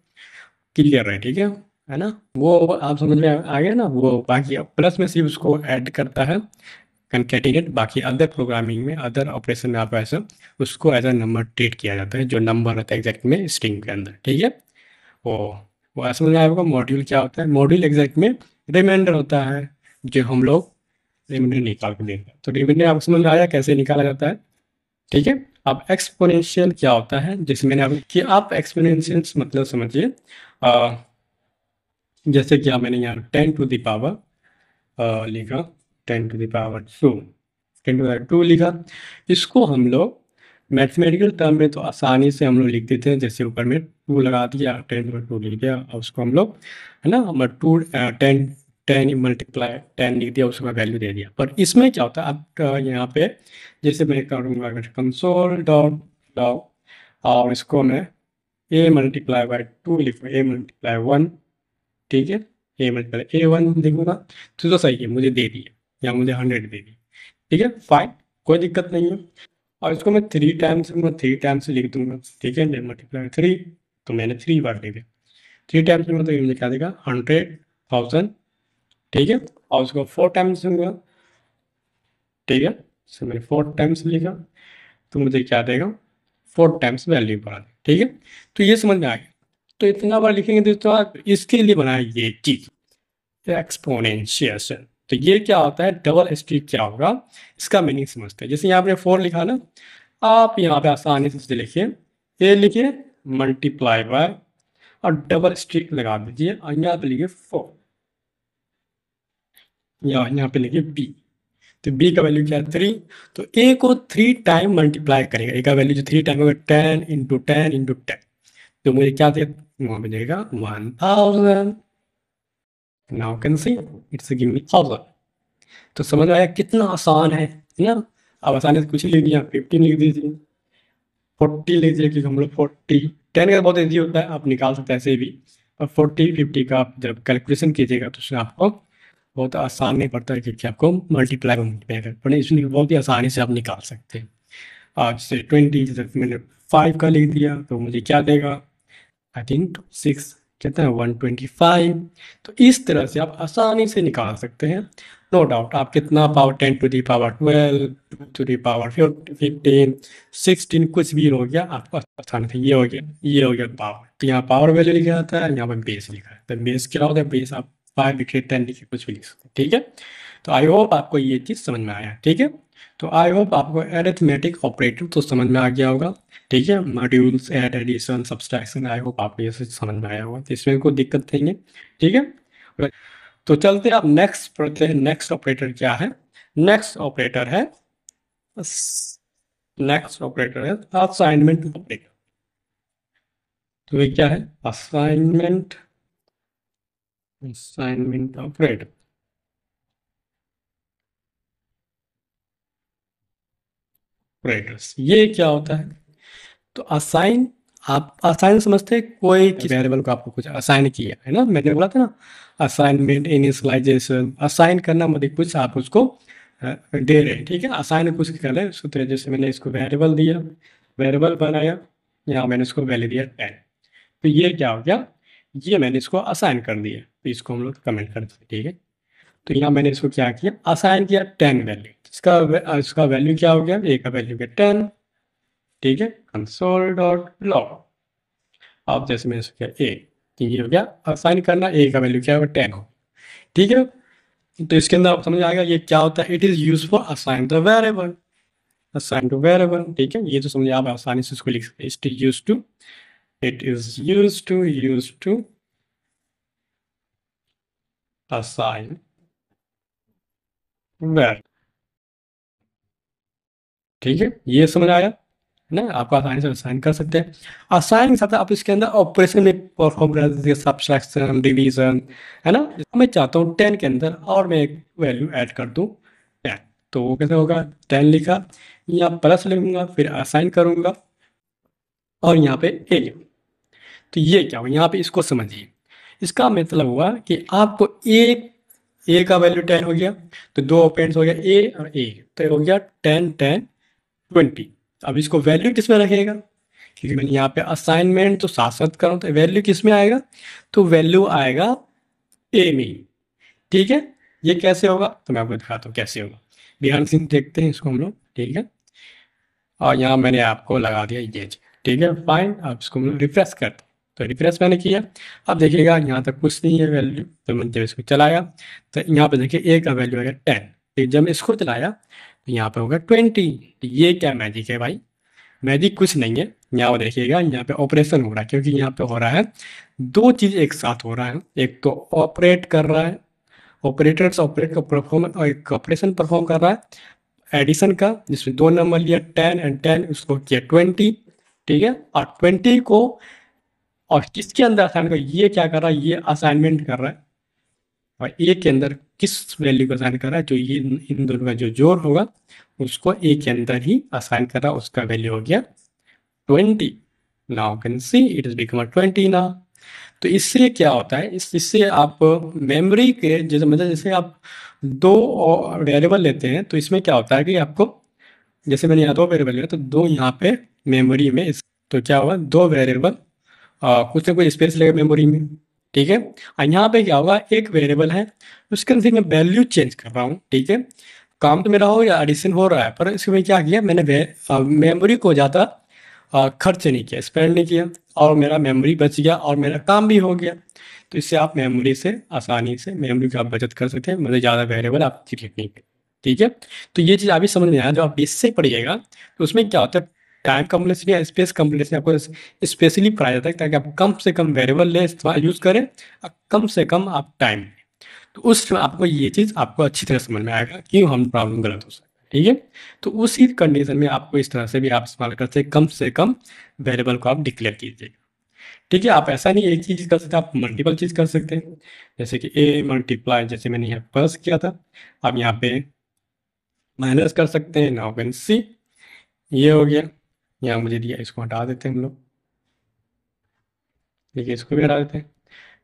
क्लियर रहे, ठीक है ना। वो आप समझ में आ गया ना। वो बाकी प्लस में सिर्फ उसको ऐड करता है, कंकेटिनेट। बाकी अदर प्रोग्रामिंग में, अदर ऑपरेशन में आप ऐसा उसको एज अ नंबर ट्रीट किया जाता है, जो नंबर रहता है एग्जैक्ट में स्ट्रिंग के अंदर, ठीक है। वो वो समझ में आएगा। मॉड्यूल क्या होता है, मॉड्यूल एग्जैक्ट में रिमाइंडर होता है, जो हम लोग रिमाइंडर निकाल के देते हैं। तो रिमाइंडर आपको समझ में आया कैसे निकाला जाता है, ठीक है। अब एक्सपोनेंशियल क्या होता है, जैसे मैंने आप कि आप एक्सपोनेंशियल मतलब समझिए, जैसे कि मैंने यहाँ 10 टू द पावर लिखा, 10 to the power 2, 10 to the power 2 लिखा। इसको हम लोग मैथमेटिकल टर्म में तो आसानी से हम लोग लिख देते हैं, जैसे ऊपर में 2 लगा दिया, 10 टू 2 लिख दिया, और उसको हम लोग, है ना, हम 10 10 मल्टीप्लाई 10 लिख दिया, उसका वैल्यू दे दिया। पर इसमें क्या होता है, अब यहाँ पे जैसे मैं करूँगा, अगर कंसोल डॉट लॉग, और इसको मैं ए मल्टीप्लाई बाय 2 लिखो, ए मल्टीप्लाई 1, ठीक है, ए मल्टीप्लाई A1 लिखूंगा तो सही है, मुझे दे दिया या मुझे 100 दे दी, ठीक है, फाइन, कोई दिक्कत नहीं है। और इसको मैं 3 टाइम्स, मैं 3 टाइम्स लिख दूंगा, ठीक है, मल्टीप्लाई 3, तो मैंने 3 बार लिख दिया, 3 टाइम्स में मतलब ये मुझे क्या देगा 100,000, ठीक है, और उसको 4 टाइम्स दूंगा, ठीक है, तो मैंने 4 टाइम्स लिखा तो मुझे क्या देगा 4 टाइम्स वैल्यू बढ़ा देगा, ठीक है, तो ये समझ में आ गया। तो इतना बार लिखेंगे दोस्तों आप, इसके लिए बनाया ये चीज एक्सपोनेंशिएशन। तो ये क्या होता है, डबल स्ट्रिक क्या होगा, इसका मीनिंग समझते हैं। जैसे यहाँ आपने 4 लिखा ना, आप यहाँ पे आसानी से लिखिए, ए लिखिए मल्टीप्लाई बाय और डबल स्ट्रिक लगा दीजिए और यहाँ पे लिखिए 4, या यहाँ पे लिखिए बी, तो बी का वैल्यू क्या है 3, तो ए को 3 टाइम मल्टीप्लाई करेगा, ए का वैल्यू जो 3 टाइम होगा 10 इंटू 10 इंटू 10, तो मुझे क्या देगा, वहाँ पे देगा 1000, now can see it's give me 1000। तो समझ में आया कितना आसान है ना। अब आसानी से कुछ लिख दिया, 15 लिख दीजिए, 40 लिख दीजिए, क्योंकि हम लोग 40 10 का बहुत ईजी होता है, आप निकाल सकते हैं ऐसे भी, और 40 50 का आप जब कैलकुलेशन कीजिएगा तो उसमें आपको बहुत आसान नहीं पड़ता है, क्योंकि आपको मल्टीप्लाई कर पड़े, इसलिए बहुत ही आसानी से आप निकाल सकते हैं। आज से 20, जैसे मैंने 5 का लिख दिया तो मुझे क्या देगा, आई थिंक 6, कहते हैं 125। तो इस तरह से आप आसानी से निकाल सकते हैं, नो डाउट। आप कितना power 10 to the power 12, 2 to the power 15, 16 कुछ भी हो गया, आपको आसानी से ये हो गया, ये हो गया पावर। तो यहाँ पावर वैल्यू लिखा जाता है, यहाँ पर बेस लिखा है, तो बेस क्या होता है, बेस आप 5 लिखे 10 लिखे कुछ भी लिख सकते हैं, ठीक है। तो आई होप आपको ये चीज़ समझ में आया, ठीक है। तो आई होप आपको अरिथमेटिक ऑपरेटर तो समझ में आ गया होगा, ठीक है, modules add addition subtraction, I hope आपको ये समझ में आया होगा, तो इसमें कोई दिक्कत नहीं है, ठीक है। तो चलते हैं आप नेक्स्ट पढ़ते हैं, नेक्स्ट ऑपरेटर क्या है, नेक्स्ट ऑपरेटर है, नेक्स्ट ऑपरेटर है असाइनमेंट ऑपरेटर। तो ये क्या है, असाइनमेंट, असाइनमेंट ऑपरेटर, ऑपरेटर्स ये क्या होता है। तो असाइन, आप असाइन समझते हैं, कोई वेरिएबल को आपको कुछ असाइन किया है ना, मैंने बोला था ना, असाइनमेंट इनिशियलाइजेशन, असाइन करना मतलब कुछ आप उसको दे रहे हैं, ठीक है, असाइन कुछ कर रहे हैं उसको, तो जैसे मैंने इसको वेरिएबल दिया, वेरिएबल बनाया, यहाँ मैंने इसको वैल्यू दिया 10, तो ये क्या हो गया, ये मैंने इसको असाइन कर दिया, तो इसको हम लोग कमेंट करते हैं, ठीक है। तो यहाँ मैंने इसको क्या किया, असाइन किया 10 वैल्यू, इसका वैल्यू क्या हो गया, ए का वैल्यू क्या 10, ठीक है, कंसोल डॉट लॉग। अब जैसे मैंने इसको किया ए, तो ये हो गया असाइन करना, ए का वैल्यू क्या होगा 10 हो, ठीक है। तो इसके अंदर आप समझ आ गया ये क्या होता है, it is use for assign the variable, assign two variable, ठीक है, ये तो समझिए आप आसानी से इसको लिख सकते हैं, it is use to, it is use to assign variable, ठीक है, ये समझ आया ना, आपको आसानी से असाइन कर सकते हैं। असाइन के साथ आप इसके अंदर ऑपरेशन में परफॉर्म कर सकते हैं, सब्ट्रैक्शन, डिवीजन, है ना। मैं चाहता हूँ 10 के अंदर और मैं एक वैल्यू ऐड कर दूँ 10, तो वो कैसे होगा, 10 लिखा, यहाँ प्लस लिखूंगा, फिर असाइन करूंगा और यहाँ पे ए लिखूंगा। तो ये क्या हुआ, यहाँ पे इसको समझिए, इसका मतलब हुआ कि आपको ए का वैल्यू 10 हो गया, तो दो ऑपरेंड्स हो गया ए और ए, तो हो गया 10 10 20। अब इसको वैल्यू किस में रखेगा, क्योंकि मैंने यहाँ पे असाइनमेंट तो साथ साथ करूँ, तो वैल्यू किस में आएगा, तो वैल्यू आएगा ए में ही, ठीक है। ये कैसे होगा, तो मैं आपको दिखाता हूँ कैसे होगा, ध्यान से देखते हैं इसको हम लोग, ठीक है। और यहाँ मैंने आपको लगा दिया ये, ठीक है, फाइन। अब इसको हम लोग रिफ्रेश करते हैं, तो रिफ्रेश मैंने किया, अब देखिएगा यहाँ तक कुछ नहीं है वैल्यू, तो मैंने जब इसको चलाया तो यहाँ पे देखिए ए का वैल्यू आएगा 10, तो जब मैं इसको चलाया तो यहाँ पे होगा 20। तो ये क्या मैजिक है भाई, मैजिक कुछ नहीं है, यहाँ पर देखिएगा, यहाँ पे ऑपरेशन हो रहा है, क्योंकि यहाँ पे हो रहा है दो चीज एक साथ हो रहा है, एक तो ऑपरेट कर रहा है, ऑपरेटर्स ऑपरेट का परफॉर्म, और एक ऑपरेशन परफॉर्म कर रहा है एडिशन का, जिसमें दो नंबर लिया 10 एंड 10, उसको किया 20, ठीक है, और 20 को, और किसके अंदर असाइन कर, ये क्या कर रहा है, ये असाइनमेंट कर रहा है, और ए के अंदर किस वैल्यू को असाइन कर रहा है, जो ये इन दोनों का जो जोड़ होगा उसको ए के अंदर ही असाइन कर रहा है, उसका वैल्यू हो गया 20, now can see it is become 20 ना। तो इससे क्या होता है, इससे आप मेमोरी के जैसे मतलब जैसे आप दो वेरिएबल लेते हैं तो इसमें क्या होता है कि आपको जैसे मैंने यहाँ दो वेरिएबल लिया तो दो यहाँ पे मेमोरी में तो क्या हुआ, दो वेरिएबल कुछ ना कुछ स्पेस लेगा मेमोरी में। ठीक है, और यहाँ पे क्या होगा, एक वेरिएबल है उसके अंदर मैं वैल्यू चेंज कर रहा हूँ। ठीक है, काम तो मेरा हो या एडिशन हो रहा है, पर इसमें क्या किया मैंने, मेमोरी को ज़्यादा खर्च नहीं किया, स्पेंड नहीं किया, और मेरा मेमोरी बच गया और मेरा काम भी हो गया। तो इससे आप मेमोरी से आसानी से मेमोरी की आप बचत कर सकते हैं, मतलब ज़्यादा वेरिएबल आप क्रिएट नहीं करें। ठीक है, तो ये चीज़ अभी समझ में आया, जब आप इससे पढ़िएगा तो उसमें क्या होता है, टाइम कम्प्लेक्सिटी या स्पेस कम्प्लेक्सिटी आपको स्पेशली पढ़ाया जाता है ताकि आप कम से कम वेरिएबल ले इस्तेमाल यूज़ करें और कम से कम आप टाइम। तो उस समय आपको ये चीज़ आपको अच्छी तरह समझ में आएगा क्यों हम प्रॉब्लम गलत हो सकता है। ठीक है, तो उसी कंडीशन में आपको इस तरह से भी आप इस्तेमाल करते हैं, कम से कम वेरिएबल को आप डिक्लेयर कीजिएगा। ठीक है, आप ऐसा नहीं एक ही चीज़ कर सकते, आप मल्टीपल चीज़ कर सकते हैं, जैसे कि ए मल्टीप्लाई, जैसे मैंने यहाँ प्लस किया था, आप यहाँ पे माइनस कर सकते हैं। नाउ कैन सी ये हो गया, यहाँ मुझे दिया, इसको हटा देते हैं हम लोग। ठीक है, इसको भी हटा देते हैं।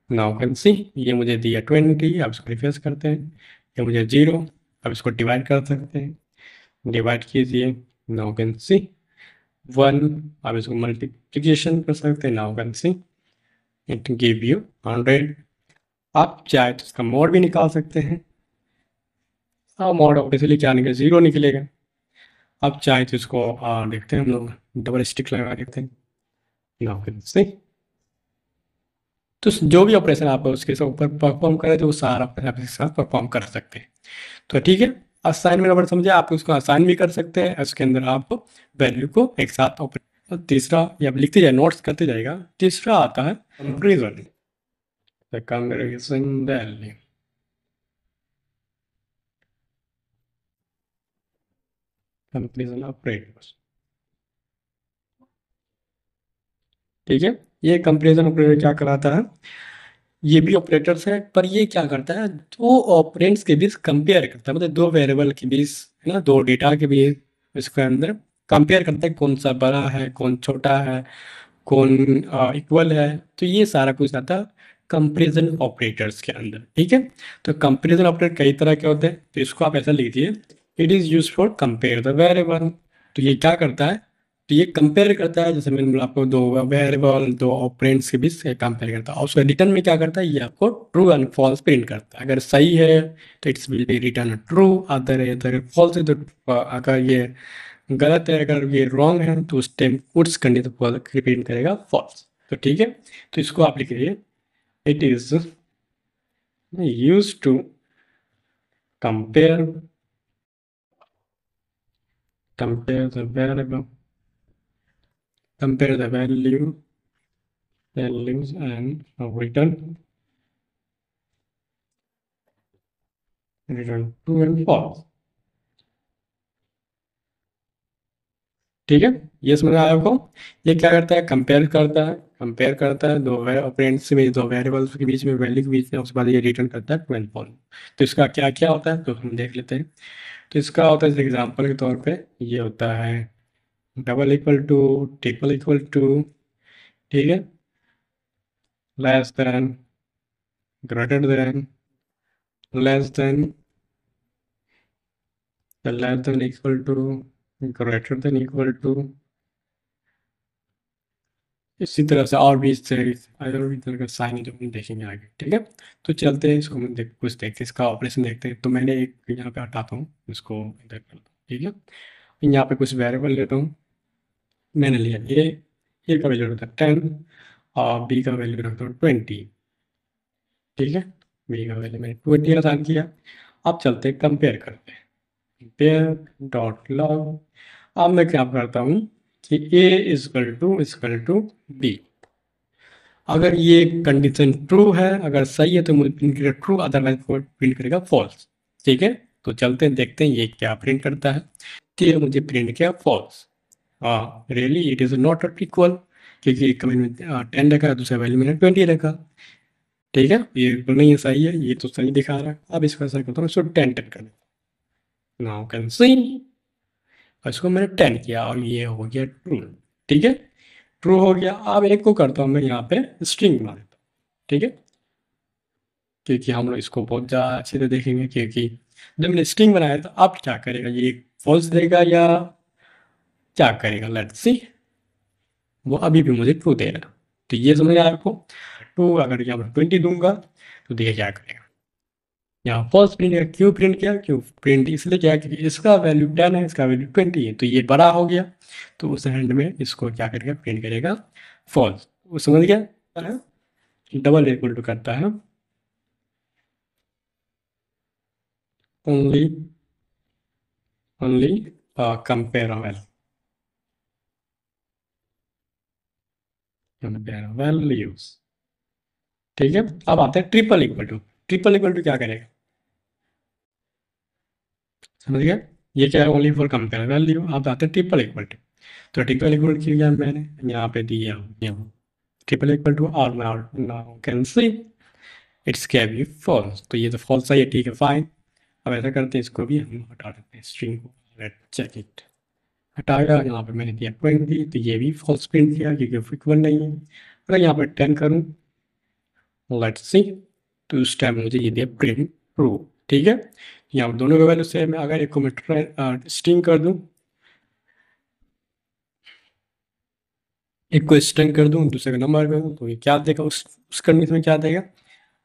नाउ कैन सी ये मुझे दिया 20, अब इसको रिफ्रेश करते हैं, ये मुझे 0, अब इसको डिवाइड कर सकते हैं, डिवाइड कीजिए। नाउ कैन सी 1, अब इसको मल्टीप्लिकेशन कर सकते हैं। Now can see it give you 100। आप चाहे तो इसका मोड भी निकाल सकते हैं। हाँ, मोड ऑब्वियसली क्या निकलेगा, 0 निकलेगा। आप चाहे तो इसको देखते हैं हम लोग, डबल स्टिक लगा देते हैं। नाउ कैन सी तो जो भी ऑपरेशन आप उसके ऊपर परफॉर्म करें तो वो सारा ऑपरेशन आप इसके साथ परफॉर्म कर सकते हैं। तो ठीक है, असाइन में वर्ड समझे, आप उसको असाइन भी कर सकते हैं, उसके अंदर आप वैल्यू को एक साथ ऑपरेट। और तीसरा, ये आप लिखते जाए, नोट्स करते जाएगा। तीसरा आता है comparison, comparison value, comparison operators. ठीक है, ये कंपेरिजन ऑपरेटर क्या कराता है, ये भी ऑपरेटर्स है, पर ये क्या करता है, दो ऑपरेंड्स के बीच कंपेयर करता है, मतलब दो वेरिएबल के बीच, है ना, दो डेटा के बीच इसके अंदर कंपेयर करता है, कौन सा बड़ा है कौन छोटा है, कौन इक्वल है। तो ये सारा कुछ आता है कंपेरिजन ऑपरेटर्स के अंदर। ठीक है, तो कंपेरिजन ऑपरेटर कई तरह के होते हैं, तो इसको आप ऐसा लीजिए, it is use for compare the variable. तो ये क्या करता है, तो ये कंपेयर करता है, जैसे मैंने बोला आपको, दो वेरिएबल दो ऑपरेंड्स के बीच कंपेयर करता है, और उसका रिटर्न में क्या करता है, ये आपको ट्रू एंड फॉल्स प्रिंट करता है। अगर सही है तो it's will be return true, other false है तो अगर ये गलत है, अगर ये रॉन्ग है तो उस टाइम उस कंडीशन को प्रिंट करेगा फॉल्स। तो ठीक है, तो इसको आप लिख लीजिए, it is use to compare compare the variable, compare the values and return true and false। ठीक है, ये समझ में आया आपको। ये क्या करता है, कंपेयर करता है दो ऑपरेंड्स में, दो वेरिएबल्स के बीच में, वैल्यू के बीच में, उसके बाद ये रिटर्न करता है ट्रू एंड फॉल्स। तो इसका क्या क्या होता है तो हम देख लेते हैं। तो इसका होता है एग्जाम्पल के तौर पे, ये होता है double equal to, triple equal to, ठीक है, less than, greater than, less than, less than equal to, greater than equal to, इसी तरह से और भी तरह का साइन जो हम देखेंगे आगे। ठीक है, तो चलते हैं इसको हम कुछ देखते हैं, इसका ऑपरेशन देखते हैं। तो मैंने एक यहाँ पे हटाता हूँ, इसको इधर करता हूँ। ठीक है, यहाँ पे कुछ वेरिएबल लेता हूँ, मैंने लिया ए का वैल्यू रखता है 10 और बी का वैल्यू रखता हूँ 20। ठीक है, बी का वैल्यू मैंने 20 असाइन किया। अब चलते हैं कंपेयर करते हैं, कंपेयर डॉट लॉग। अब मैं क्या करता हूँ कि ए इजकल टू बी, अगर ये कंडीशन ट्रू है, अगर सही है तो मुझे प्रिंट करेगा ट्रू, अदरवाइज प्रिंट करेगा फॉल्स। ठीक है, तो चलते हैं देखते हैं ये क्या प्रिंट करता है। तो ये मुझे प्रिंट किया फॉल्स। हाँ, really it is not equal, क्योंकि एक में 10 रखा, दूसरा वैल्यू मैंने 20 रखा। ठीक है, ये तो नहीं है, सही है, ये तो सही दिखा रहा है। अब इसको ऐसा करता हूँ, इसको 10 कर देता हूँ। नाउ कैन सी, और इसको मैंने 10 किया और ये हो गया ट्रू। ठीक है, ट्रू हो गया। अब एक को करता हूँ मैं यहाँ पे स्ट्रिंग बना देता हूँ, ठीक है, क्योंकि हम लोग इसको बहुत ज़्यादा अच्छे से देखेंगे, क्योंकि जब मैंने स्ट्रिंग बनाया तो अब क्या करेगा, ये फॉल्स देगा या क्या करेगा, लेट्स सी। वो अभी भी मुझे ट्रू दे रहा है, तो ये समझ आया आपको। तो अगर यहाँ पर 20 दूंगा तो देखिए क्या करेगा, यहाँ फॉल्स प्रिंट किया। क्यों प्रिंट किया, क्यों प्रिंट इसलिए किया क्योंकि इसका वैल्यू 10 है, इसका वैल्यू 20 है, तो ये बड़ा हो गया, तो उस हैंड में इसको क्या करेगा, प्रिंट करेगा फॉल्स। वो समझ गया है, डबल इक्वल टू करता है ओनली ओनली कंपेयर वैल्यूज, ठीक है। अब आते हैं triple equal to. Triple equal to क्या करेगा, समझ गया, ये क्या है, ओनली फॉर कंपेयर वैल्यू। अब आते हैं ट्रिपल इक्वल टू। तो ट्रिपल इक्वल किया मैंने यहाँ पे दिया, यहाँ ट्रिपल इक्वल टू, और now can see it's can be false, तो ये तो फॉल्स है, ये ठीक है, फाइन। अब ऐसा करते हैं, इसको भी हम हटा देते हैं स्ट्रिंग को, लेट चेक इट। हटाया, यहाँ पे मैंने दिया 20, तो ये भी फॉल्स प्रिंट किया क्योंकि इक्वल नहीं है। अगर यहाँ पे 10 करूँ, लेट्स सी, तो उस टाइम मुझे ये दिया प्रिंट ट्रू, ठीक है। यहाँ दोनों का वैल्यू सेम है। अगर एक को मैं स्ट्रिंग कर दूँ, एक को स्ट्रिंग कर दूँ, दूसरे का नंबर कर दूँ, तो ये क्या देगा, उस कंडीशन में क्या देगा,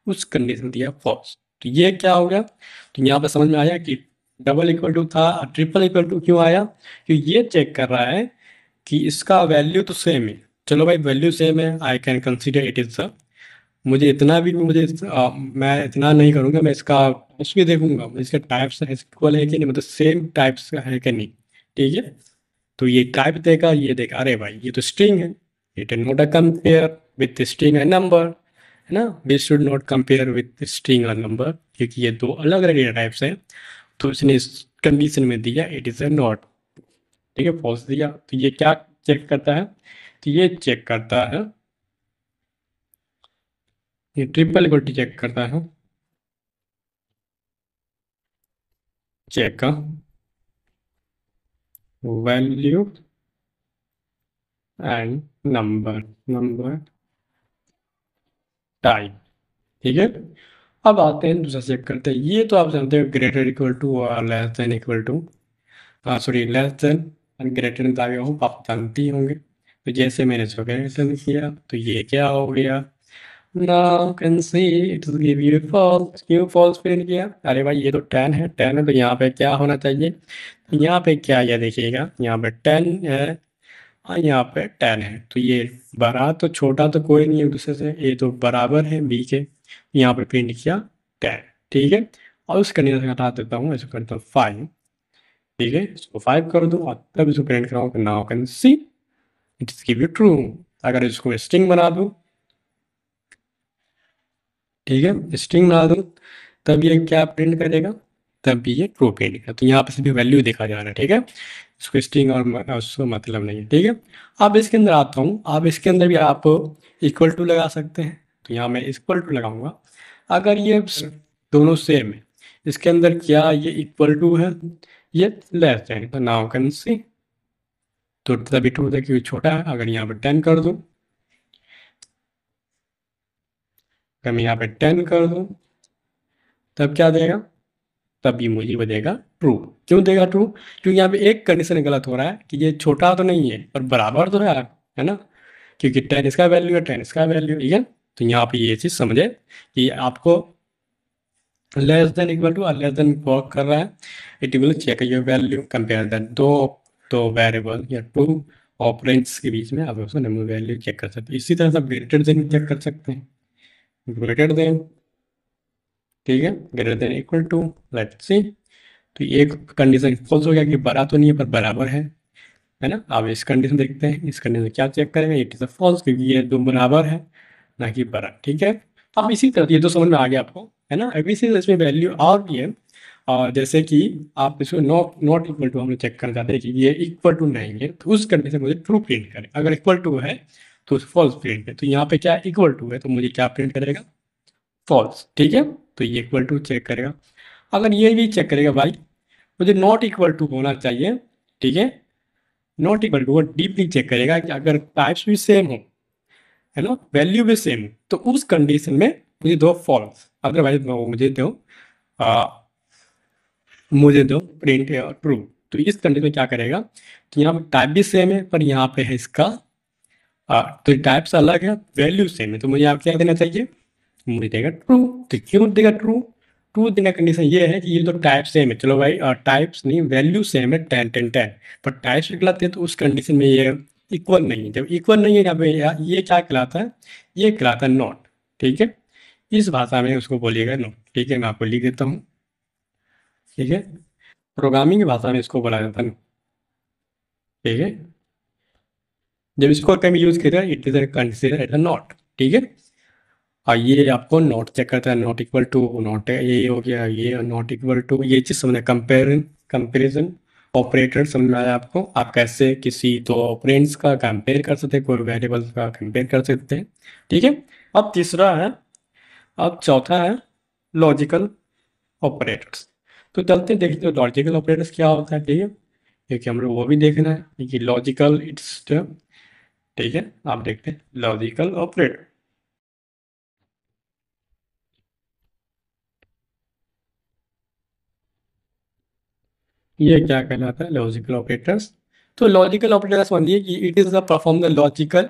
उस कंडीशन दिया फॉल्स। तो ये क्या हो गया, तो यहाँ पे समझ में आया कि डबल इक्वल टू था, ट्रिपल इक्वल टू क्यों आया, क्योंकि ये चेक कर रहा है कि इसका वैल्यू तो सेम है। चलो भाई, वैल्यू सेम है, I can consider it is, मुझे इतना भी मैं इतना नहीं करूँगा, मैं इसका टाइप्स भी देखूंगा, इसके टाइप्स इक्वल है कि नहीं, मतलब सेम टाइप्स का है कि नहीं, ठीक है। तो ये टाइप देगा, ये देगा, अरे भाई ये तो स्ट्रिंग है, it is not a compare with string and number, है ना। We should not compare with string और नंबर, क्योंकि ये दो अलग अलग टाइप्स हैं। तो इसने इस कंडीशन में दिया इट इज़ अ नॉट, ठीक है, फॉल्स दिया। तो ये क्या चेक करता है, तो ये चेक करता है, ये ट्रिपल इक्वलिटी चेक करता है, चेक का value and number, number type, ठीक है। अब आते हैं दूसरा चेक करते हैं। ये तो आप जानते हो, ग्रेटर इक्वल टू और less than equal to, sorry less than और ग्रेटर देन आगे हो, आप जानते ही होंगे। तो जैसे मैंने इसको ग्रेटर देन किया, तो ये क्या हो गया, now can see it will give you false. क्यों फॉल्स प्रिंट किया, अरे भाई ये तो 10 है, 10 है, तो यहाँ पे क्या होना चाहिए, यहाँ पे क्या, ये देखिएगा यहाँ पे 10 है, हाँ यहाँ पे 10 है, तो ये बड़ा तो छोटा तो कोई नहीं है एक दूसरे से, ये तो बराबर है बी के, यहाँ पे प्रिंट किया 10, ठीक है। और उस कंडीशन से हटा देता हूँ, इसको करता हूँ 5, ठीक है, इसको 5 कर दूँ और तब इसको प्रिंट कराऊँ, now can see it's give you true. अगर इसको स्ट्रिंग बना दूँ, ठीक है, स्ट्रिंग बना दूँ, तब ये क्या प्रिंट करेगा, तब भी ये ट्रू प्रिंट करेगा। तो यहाँ पे सिर्फ वैल्यू देखा जा रहा है, ठीक है, इसको स्ट्रिंग और उसको मतलब नहीं है, ठीक है। अब इसके अंदर आता हूँ, अब इसके अंदर भी आप इक्वल टू लगा सकते हैं, तो यहाँ मैं इक्वल टू लगाऊंगा। अगर ये दोनों सेम है, इसके अंदर क्या ये इक्वल टू है, ये लेस देन, तो नाउ कैन सी, तो तभी ट्रू है क्योंकि छोटा है। अगर यहाँ पे 10 कर दूँ, अगर मैं यहाँ पे 10 कर दूँ, तब क्या देगा, तभी मुझे वो देगा ट्रू। क्यों देगा ट्रू, क्योंकि यहाँ पे एक कंडीशन गलत हो रहा है कि ये छोटा तो नहीं है पर बराबर तो है ना, क्योंकि 10 इसका वैल्यू है, 10 इसका वैल्यू, ठीक है। तो यहाँ पे ये चीज़ समझे कि आपको लेस देन इक्वल टू और लेस देन वर्क कर रहा है, it will check your value, compare that दो वेरिएबल या टू ऑपरेंड्स के बीच में आप उसको नंबर वैल्यू चेक कर सकते हैं। इसी तरह से आप ग्रेटर देन चेक कर सकते हैं, ग्रेटर देन, ठीक है, greater than equal to, let's see. तो ये कंडीशन फॉल्स हो गया कि बड़ा तो नहीं है पर बराबर है ना। अब इस कंडीशन देखते हैं, इस कंडीशन क्या चेक करेंगे, इट इज अ फॉल्स, क्योंकि ये दो बराबर है ना कि बड़ा, ठीक है। अब इसी तरह ये तो समझ में आ गया आपको, है ना। अब इसी तरह इसमें वैल्यू और भी है, और जैसे कि आप इसको नॉट नॉट इक्वल टू हम लोग चेक करना चाहते हैं कि ये इक्वल टू नहीं है, तो उस कंडीशन मुझे ट्रू प्रिंट करें। अगर इक्वल टू है तो फॉल्स प्रिंट है, तो यहाँ पे क्या इक्वल टू है तो मुझे क्या प्रिंट करेगा, फॉल्स, ठीक है। तो ये इक्वल टू चेक करेगा। अगर ये भी चेक करेगा भाई मुझे नॉट इक्वल टू होना चाहिए, ठीक है, नॉट इक्वल टू वो डीपली चेक करेगा कि अगर टाइप्स भी सेम हो, है ना, वैल्यू भी सेम हो, तो उस कंडीशन में मुझे दो फॉल्स, अदरवाइज आ, मुझे दो प्रिंट ट्रू। तो इस कंडीशन में क्या करेगा, तो यहाँ पे टाइप भी सेम है पर यहाँ पे है इसका तो टाइप्स अलग है, वैल्यू सेम है, तो मुझे यहाँ क्या देना चाहिए, मुझे देगा ट्रू। तो क्यों देगा ट्रू, ट्रू देने का कंडीशन ये है कि ये तो टाइप सेम है, चलो भाई टाइप्स नहीं वैल्यू सेम है 10 10 10, पर टाइप्स कहलाते हैं तो उस कंडीशन में ये इक्वल नहीं है। जब इक्वल नहीं है यहाँ पे ये क्या कहलाता है, ये कहलाता है नॉट। ठीक है, इस भाषा में उसको बोलिएगा नॉट। ठीक है, मैं आपको लिख देता हूँ। ठीक है, प्रोग्रामिंग की भाषा में इसको बोला जाता है। ठीक है, जब इसको कभी यूज किया it is consider at a not. ठीक है, और ये आपको नॉट चेक करता है, नॉट इक्वल टू नॉट है, ये हो गया, ये नॉट इक्वल टू, ये चीज़ समझना, कंपेरिजन ऑपरेटर समझ में आया आपको। आप कैसे किसी दो ऑपरेंड्स का कंपेयर कर सकते हैं, कोई वेरिएबल्स का कंपेयर कर सकते हैं। ठीक है, अब तीसरा है, अब चौथा है लॉजिकल ऑपरेटर्स। तो चलते हैं देखते हैं लॉजिकल ऑपरेटर्स क्या होता है। ठीक है, क्योंकि हम लोग वो भी देखना है कि लॉजिकल इट्स, ठीक है, आप देखते हैं लॉजिकल ऑपरेटर ये क्या कहलाता है, लॉजिकल ऑपरेटर्स। तो लॉजिकल ऑपरेटर्स समझिए कि it is the perform the logical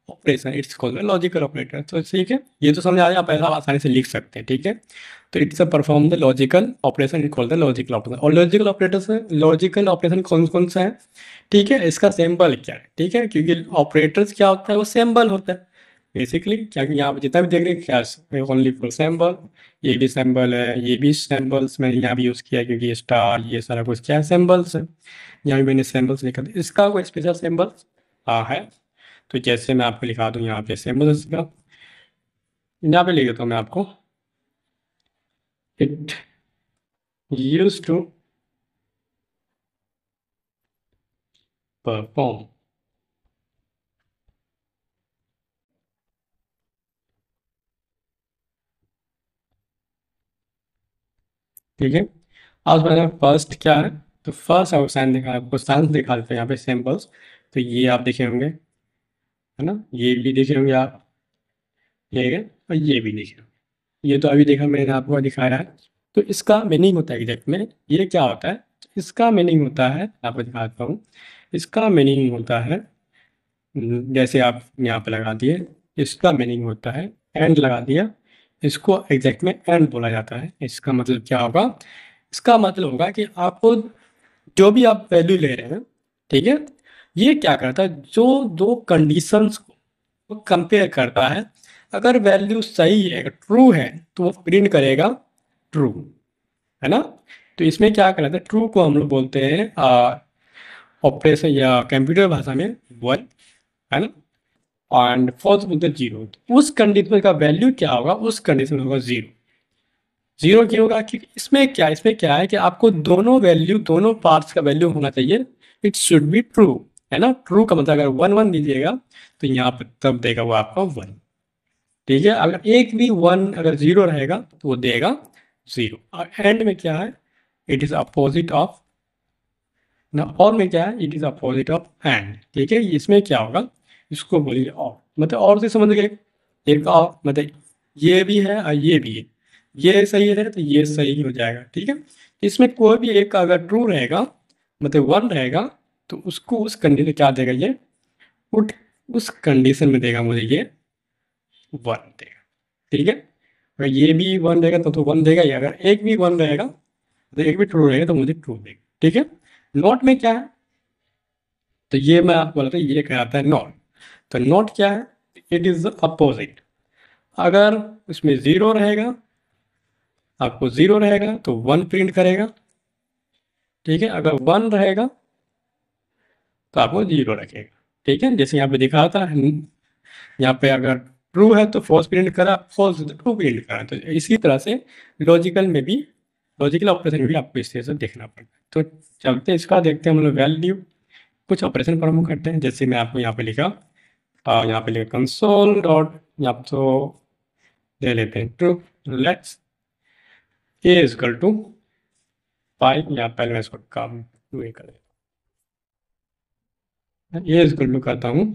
operation, it's called logical operator. तो ठीक है, ये तो समझ आया, आप ऐसा आसानी से लिख सकते हैं। ठीक है, तो it's a perform the logical operation, it called the logical operation. और लॉजिकल ऑपरेटर्स, लॉजिकल ऑपरेशन कौन कौन सा है, ठीक है, इसका सिंबल क्या है। ठीक है, क्योंकि ऑपरेटर्स क्या होता है, वो सिंबल होता है बेसिकली, क्या कि यहाँ पे जितना भी देख रहे हैं क्या ओनली फॉर सिंबल, ये भी सिंबल है, ये भी सिंबल्स मैंने यहाँ भी यूज़ किया है, क्योंकि स्टार ये सारा कुछ क्या है, सिंबल्स है। यहाँ भी मैंने सिंबल्स लिखा था, इसका कोई स्पेशल सिंबल है। तो जैसे मैं आपको लिखा दूँ यहाँ पे सिंबल्स का, यहाँ पे लिख देता हूँ मैं आपको, इट यूज टू परफॉर्म। ठीक है, आज मैंने फर्स्ट क्या है, तो फर्स्ट आपको साइन दिखा, आपको साइन दिखा देते हैं यहाँ पे सिंबल्स। तो ये आप देखे होंगे, है ना, ये भी देखे होंगे आप, ये है, और ये भी देखे होंगे। ये तो अभी देखा मैंने आपको दिखाया है। तो इसका मीनिंग होता है एग्जैक्ट में, ये क्या होता है, इसका मीनिंग होता है, आपको दिखाता हूँ। इसका मीनिंग होता है, जैसे आप यहाँ पे लगा दिए, इसका मीनिंग होता है एंड लगा दिया, इसको एग्जैक्ट में एंड बोला जाता है। इसका मतलब क्या होगा, इसका मतलब होगा कि आपको जो भी आप वैल्यू ले रहे हैं, ठीक है, ये क्या करता है, जो दो कंडीशंस को वो कंपेयर करता है। अगर वैल्यू सही है, ट्रू है, तो वो प्रिंट करेगा ट्रू, है ना। तो इसमें क्या कहलाता है, ट्रू को हम लोग बोलते हैं ऑपरेशन या कंप्यूटर भाषा में वन, है ना, एंड फॉल्स बोलते हैं जीरो। उस कंडीशन का वैल्यू क्या होगा, उस कंडीशन में होगा जीरो। जीरो क्यों होगा, क्योंकि इसमें क्या है कि आपको दोनों वैल्यू, दोनों पार्ट्स का वैल्यू होना चाहिए, इट शुड बी ट्रू, है ना। ट्रू का मतलब अगर वन वन दीजिएगा तो यहाँ पर तब देगा वो आपका वन। ठीक है, अगर एक भी वन अगर जीरो रहेगा तो वो देगा जीरो। और एंड में क्या है, इट इज अपोजिट ऑफ ना, और में क्या है, it is opposite of and. ठीक है, इसमें क्या होगा, इसको बोलिए और, मतलब और से समझ गए, एक और मतलब ये भी है और ये भी है, ये सही है तो ये सही हो जाएगा। ठीक है, इसमें कोई भी एक अगर ट्रू रहेगा, मतलब वन रहेगा, तो उसको उस कंडीशन में क्या देगा, ये उट उस कंडीशन में देगा मुझे ये वन देगा। ठीक है, अगर ये भी वन रहेगा तो वन देगा ही, अगर एक भी वन रहेगा तो एक भी ट्रू रहेगा तो मुझे ट्रू देगा। ठीक है, नॉट में क्या है, तो ये मैं आपको बोला था, ये कहलाता है नॉट। तो नॉट क्या है, इट इज अपोजिट। अगर उसमें जीरो रहेगा, आपको जीरो रहेगा तो वन प्रिंट करेगा। ठीक है, अगर वन रहेगा तो आपको जीरो रखेगा। ठीक है, जैसे यहाँ पे दिखा था, यहाँ पे अगर ट्रू है तो फॉल्स प्रिंट करा, फॉल्स है तो ट्रू प्रिंट करा। तो इसी तरह से लॉजिकल में भी, लॉजिकल ऑपरेशन में भी आपको इस तरह से देखना पड़ता है। तो चलते हैं इसका देखते हैं, हम लोग वैल्यू कुछ ऑपरेशन परफॉर्म करते हैं। जैसे मैं आपको यहाँ पे लिखा, यहाँ पे लिखा कंसोल डॉट, यहाँ पे तो ले लेते हैं true, let's A equal to five, या पहले मैं इसको काम टू ए करें। ए इक्वल टू करता हूँ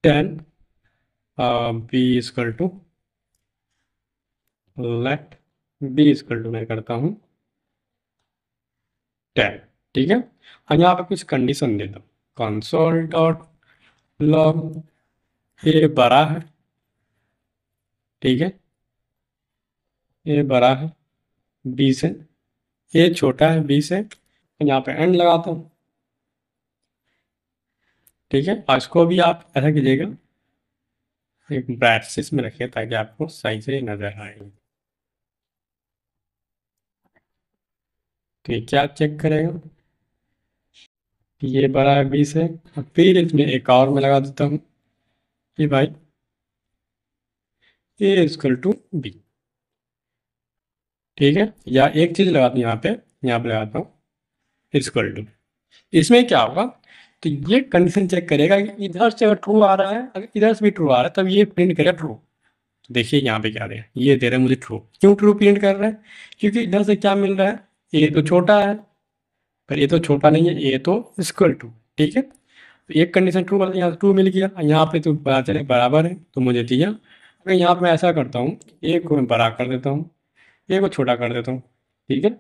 10, B equal to let B equal to मैं करता हूँ 10। ठीक है, और यहाँ पे कुछ कंडीशन देता हूँ, कंसोल डॉट लॉग ए बड़ा है, ठीक है, ए बड़ा है बी से, ए छोटा है बी से, यहाँ पे एंड लगाता हूँ। ठीक है, और इसको भी आप ऐसा कीजिएगा, एक ब्रैकेट्स में रखिए ताकि आपको सही से नजर आए। तो ये क्या चेक करेगा कि ये बड़ा है बी से, और फिर इसमें एक और मैं लगा देता हूँ कि भाई ए इक्वल टू बी। ठीक है, या एक चीज लगाता हूँ यहाँ पे लगाता हूँ इक्वल टू। इसमें क्या होगा, तो ये कंडीशन चेक करेगा कि इधर से अगर ट्रू आ रहा है, अगर इधर से भी ट्रू आ रहा है, तब ये प्रिंट करेगा ट्रू। तो देखिए यहाँ पे क्या दे रहा है, ये दे रहा है मुझे ट्रू। क्यों ट्रू प्रिंट कर रहा है, क्योंकि इधर से क्या मिल रहा है, ये तो छोटा है, पर ये तो छोटा नहीं है, ये तो इक्वल टू। ठीक है, तो एक कंडीशन ट्रू वाला यहाँ ट्रू मिल गया, यहाँ पे तो पता चले बराबर है तो मुझे दिया। अगर यहाँ पे मैं ऐसा करता हूँ, एक को मैं बड़ा कर देता हूँ, एक को छोटा कर देता हूँ, ठीक है,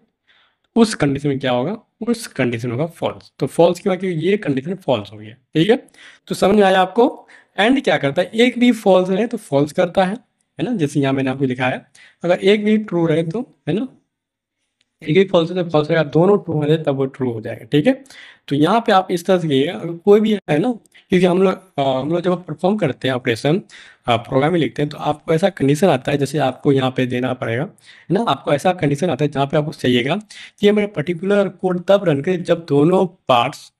उस कंडीशन में क्या होगा, उस कंडीशन होगा फॉल्स। तो फॉल्स की वजह ये कंडीशन फॉल्स हो गया। ठीक है, तो समझ में आया आपको। एंड क्या करता है, एक भी फॉल्स रहे तो फॉल्स करता है ना, जैसे यहाँ मैंने आपको लिखाया। अगर एक भी ट्रू रहे तो, है ना, एक ही फॉल्स है तो फॉल्स रहेगा, दोनों ट्रू हो जाए तब वो ट्रू हो जाएगा। ठीक है, तो यहाँ पे आप इस तरह से कीजिएगा, अगर कोई भी है ना, क्योंकि हम लोग जब परफॉर्म करते हैं ऑपरेशन, प्रोग्राम में लिखते हैं, तो आपको ऐसा कंडीशन आता है, जैसे आपको यहाँ पे देना पड़ेगा, है ना, आपको ऐसा कंडीशन आता है जहाँ पे आपको चाहिएगा कि ये मेरा पर्टिकुलर कोड तब रन करे जब दोनों पार्ट्स,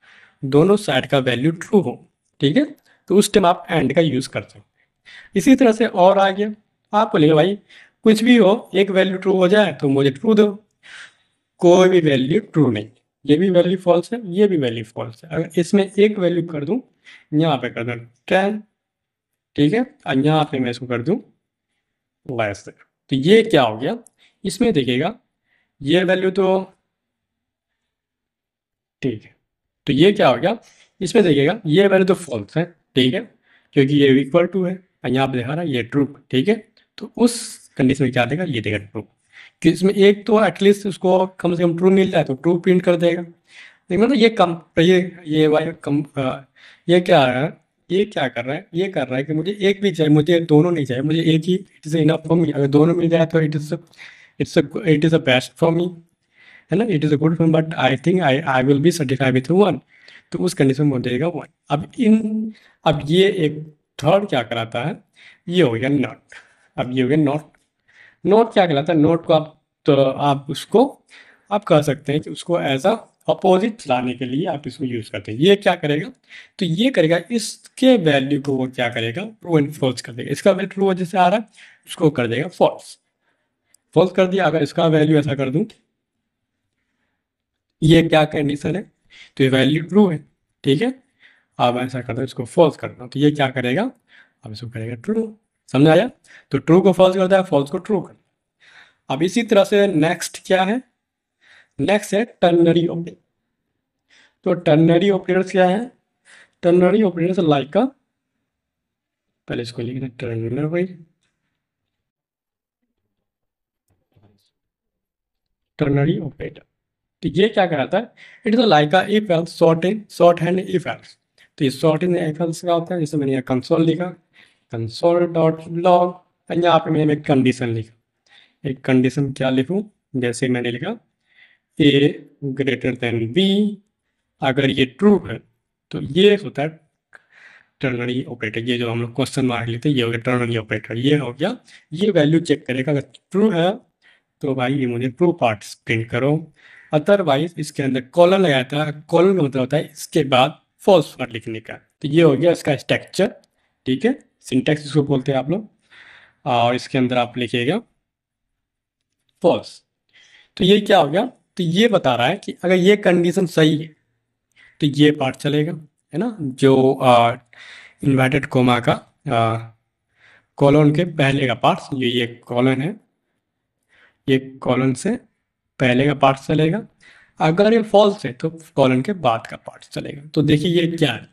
दोनों साइड का वैल्यू ट्रू हो। ठीक है, तो उस टाइम आप एंड का यूज कर सकते हैं। इसी तरह से और आगे आपको लिखा भाई, कुछ भी हो, एक वैल्यू ट्रू हो जाए तो मुझे ट्रू दो, कोई भी वैल्यू ट्रू नहीं, ये भी वैल्यू फॉल्स है, ये भी वैल्यू फॉल्स है। अगर इसमें एक वैल्यू कर दूं, यहाँ पे कर दूं 10, ठीक है, और यहाँ पे मैं इसको कर दूं लेस देन, तो ये क्या हो गया, इसमें देखिएगा ये वैल्यू तो, ठीक है, तो ये क्या हो गया, इसमें देखिएगा ये वैल्यू तो फॉल्स है, ठीक है, क्योंकि ये इक्वल टू है, और यहाँ पे दिखा रहा है ये ट्रू। ठीक है, तो उस कंडीशन में क्या देगा, ये देगा ट्रू, कि इसमें एक तो एटलीस्ट उसको कम से कम ट्रू मिल जाए तो ट्रू प्रिंट कर देगा। देखो ना, ये कम, ये वाला कम, ये क्या है, ये क्या कर रहा है, ये कर रहा है कि मुझे एक भी चाहिए, मुझे दोनों नहीं चाहिए, मुझे एक ही it is enough for me. अगर दोनों मिल जाए तो it is a best for me, है ना, it is a good for, but I think I will be certified with one. तो उस कंडीशन में देगा वन। अब ये एक थर्ड क्या कराता है, ये हो गया नॉट। अब ये हो गया नॉट। नोट क्या कहलाता है, नोट को आप, तो आप उसको, आप कह सकते हैं कि उसको एज अ अपोजिट चलाने के लिए आप इसको यूज करते हैं। ये क्या करेगा, तो ये करेगा इसके वैल्यू को वो क्या करेगा, ट्रू एंड फॉल्स कर देगा। इसका वैल्यू ट्रू जैसे आ रहा है, उसको कर देगा फॉल्स। फॉल्स कर दिया, अगर इसका वैल्यू ऐसा कर दूं, ये क्या कंडीशन है, तो ये वैल्यू ट्रू है, ठीक है, अब ऐसा करता हूँ इसको फॉल्स करता हूँ, तो ये क्या करेगा, अब इसको करेगा ट्रू। समझ आया, तो ट्रू को फॉल्स करता है, फॉल्स को ट्रू करता है। अब इसी तरह से नेक्स्ट क्या है, नेक्स्ट है टर्नरी ऑपरेटर। तो टर्नरी ऑपरेटर्स क्या है, टर्नरी ऑपरेटर्स लाइक का, पहले इसको लिखना टर्नरी, टर्नरी ऑपरेटर। तो ये क्या कहता है, it is like a if else, short hand if else. तो ये शॉर्ट हैंड इफ एल्स का होता है, जैसे मैंने यहाँ कंसोल लिखा, कंसोल डॉट लॉग, यहाँ पे मैंने एक कंडीशन लिखा। एक कंडीशन क्या लिखूँ, जैसे मैंने लिखा ए ग्रेटर देन बी, अगर ये ट्रू है तो ये होता है टर्नरी ऑपरेटर। ये जो हम लोग क्वेश्चन मार्क लेते हैं, ये हो गया टर्नरी ऑपरेटर, ये हो गया, ये वैल्यू चेक करेगा, अगर ट्रू है तो भाई ये मुझे ट्रू पार्ट्स प्रिंट करो। अदरवाइज इसके अंदर कॉलन लगाया था, कॉलन का मतलब होता है इसके बाद फॉल्स पार्ट लिखने का। तो ये हो गया इसका स्ट्रक्चर, ठीक है, सिंटैक्स इसको बोलते हैं आप लोग, और इसके अंदर आप लिखिएगा फॉल्स। तो ये क्या हो गया, तो ये बता रहा है कि अगर ये कंडीशन सही है तो ये पार्ट चलेगा, है ना, जो इन्वर्टेड कोमा का कॉलन के पहले का पार्ट, ये कॉलन है, ये कॉलन से पहले का पार्ट चलेगा। अगर ये फॉल्स है तो कॉलन के बाद का पार्ट चलेगा। तो देखिए ये क्या है,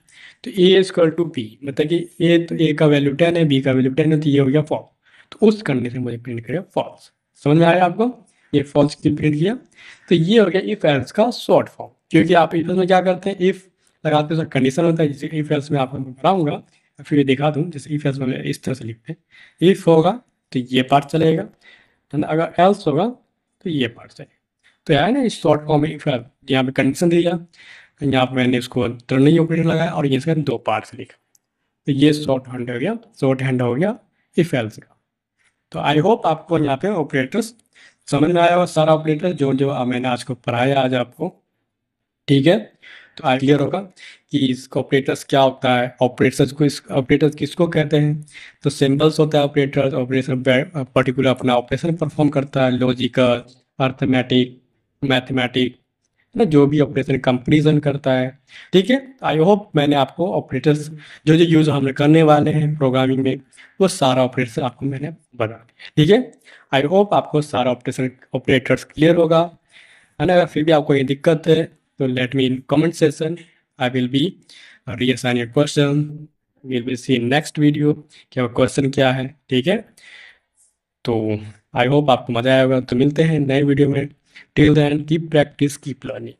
तो ए इक्वल टू बी, मतलब कि ए, तो ए का वैल्यू 10 है, बी का वैल्यू 10 है, तो ये हो गया फॉल्स। तो उस कंडीशन मुझे प्रिंट करेगा फॉल्स। समझ में आया आपको? ये फॉल्स क्यों प्रिंट किया? तो ये हो गया इफ एल्स का शॉर्ट फॉर्म। क्योंकि आप इफ में क्या करते हैं, इफ लगाते हैं, कंडीशन होता है, जैसे इफ एल्स में आपको बताऊंगा, फिर ये दिखा दूं। जैसे इफ एल्स में इस तरह से लिखते हैं, इफ होगा तो ये पार्ट चलेगा, है ना, अगर एल्स होगा तो ये पार्ट चलेगा। तो यार ना, इस शॉर्ट फॉर्म में इफ यहाँ पे कंडीशन दिया, यहाँ पे मैंने इसको टर्नरी ऑपरेटर लगाया और ये इसका दो पार्ट लिखा। तो ये शॉर्ट हैंड हो गया, शॉर्ट हैंड हो गया इफ एल्स का। तो आई होप आपको यहाँ पे ऑपरेटर्स समझ में आया होगा, सारा ऑपरेटर जो जो मैंने आज को पढ़ाया आज आपको। ठीक है, तो आई क्लियर होगा कि इस ऑपरेटर्स क्या होता है, ऑपरेटर्स को, इस ऑपरेटर्स किसको कहते हैं। तो सिंबल्स होता है ऑपरेटर, ऑपरेशन पर्टिकुलर अपना ऑपरेशन परफॉर्म करता है, लॉजिकल, अर्थमेटिक, मैथमेटिक, ना जो भी ऑपरेशन कंपैरिजन करता है। ठीक है, आई होप मैंने आपको ऑपरेटर्स जो जो यूज हम करने वाले हैं प्रोग्रामिंग में, वो सारा ऑपरेटर आपको मैंने बता दिया। ठीक है, आई होप आपको सारा ऑपरेशन ऑपरेटर्स क्लियर होगा, है ना। अगर फिर भी आपको कोई दिक्कत है तो let me in comment session, I will be reassign your question, will be see next video कि आपका क्वेश्चन क्या है। ठीक है, तो आई होप आपको मजा आएगा। तो मिलते हैं नए वीडियो में। Till then keep practice keep learning.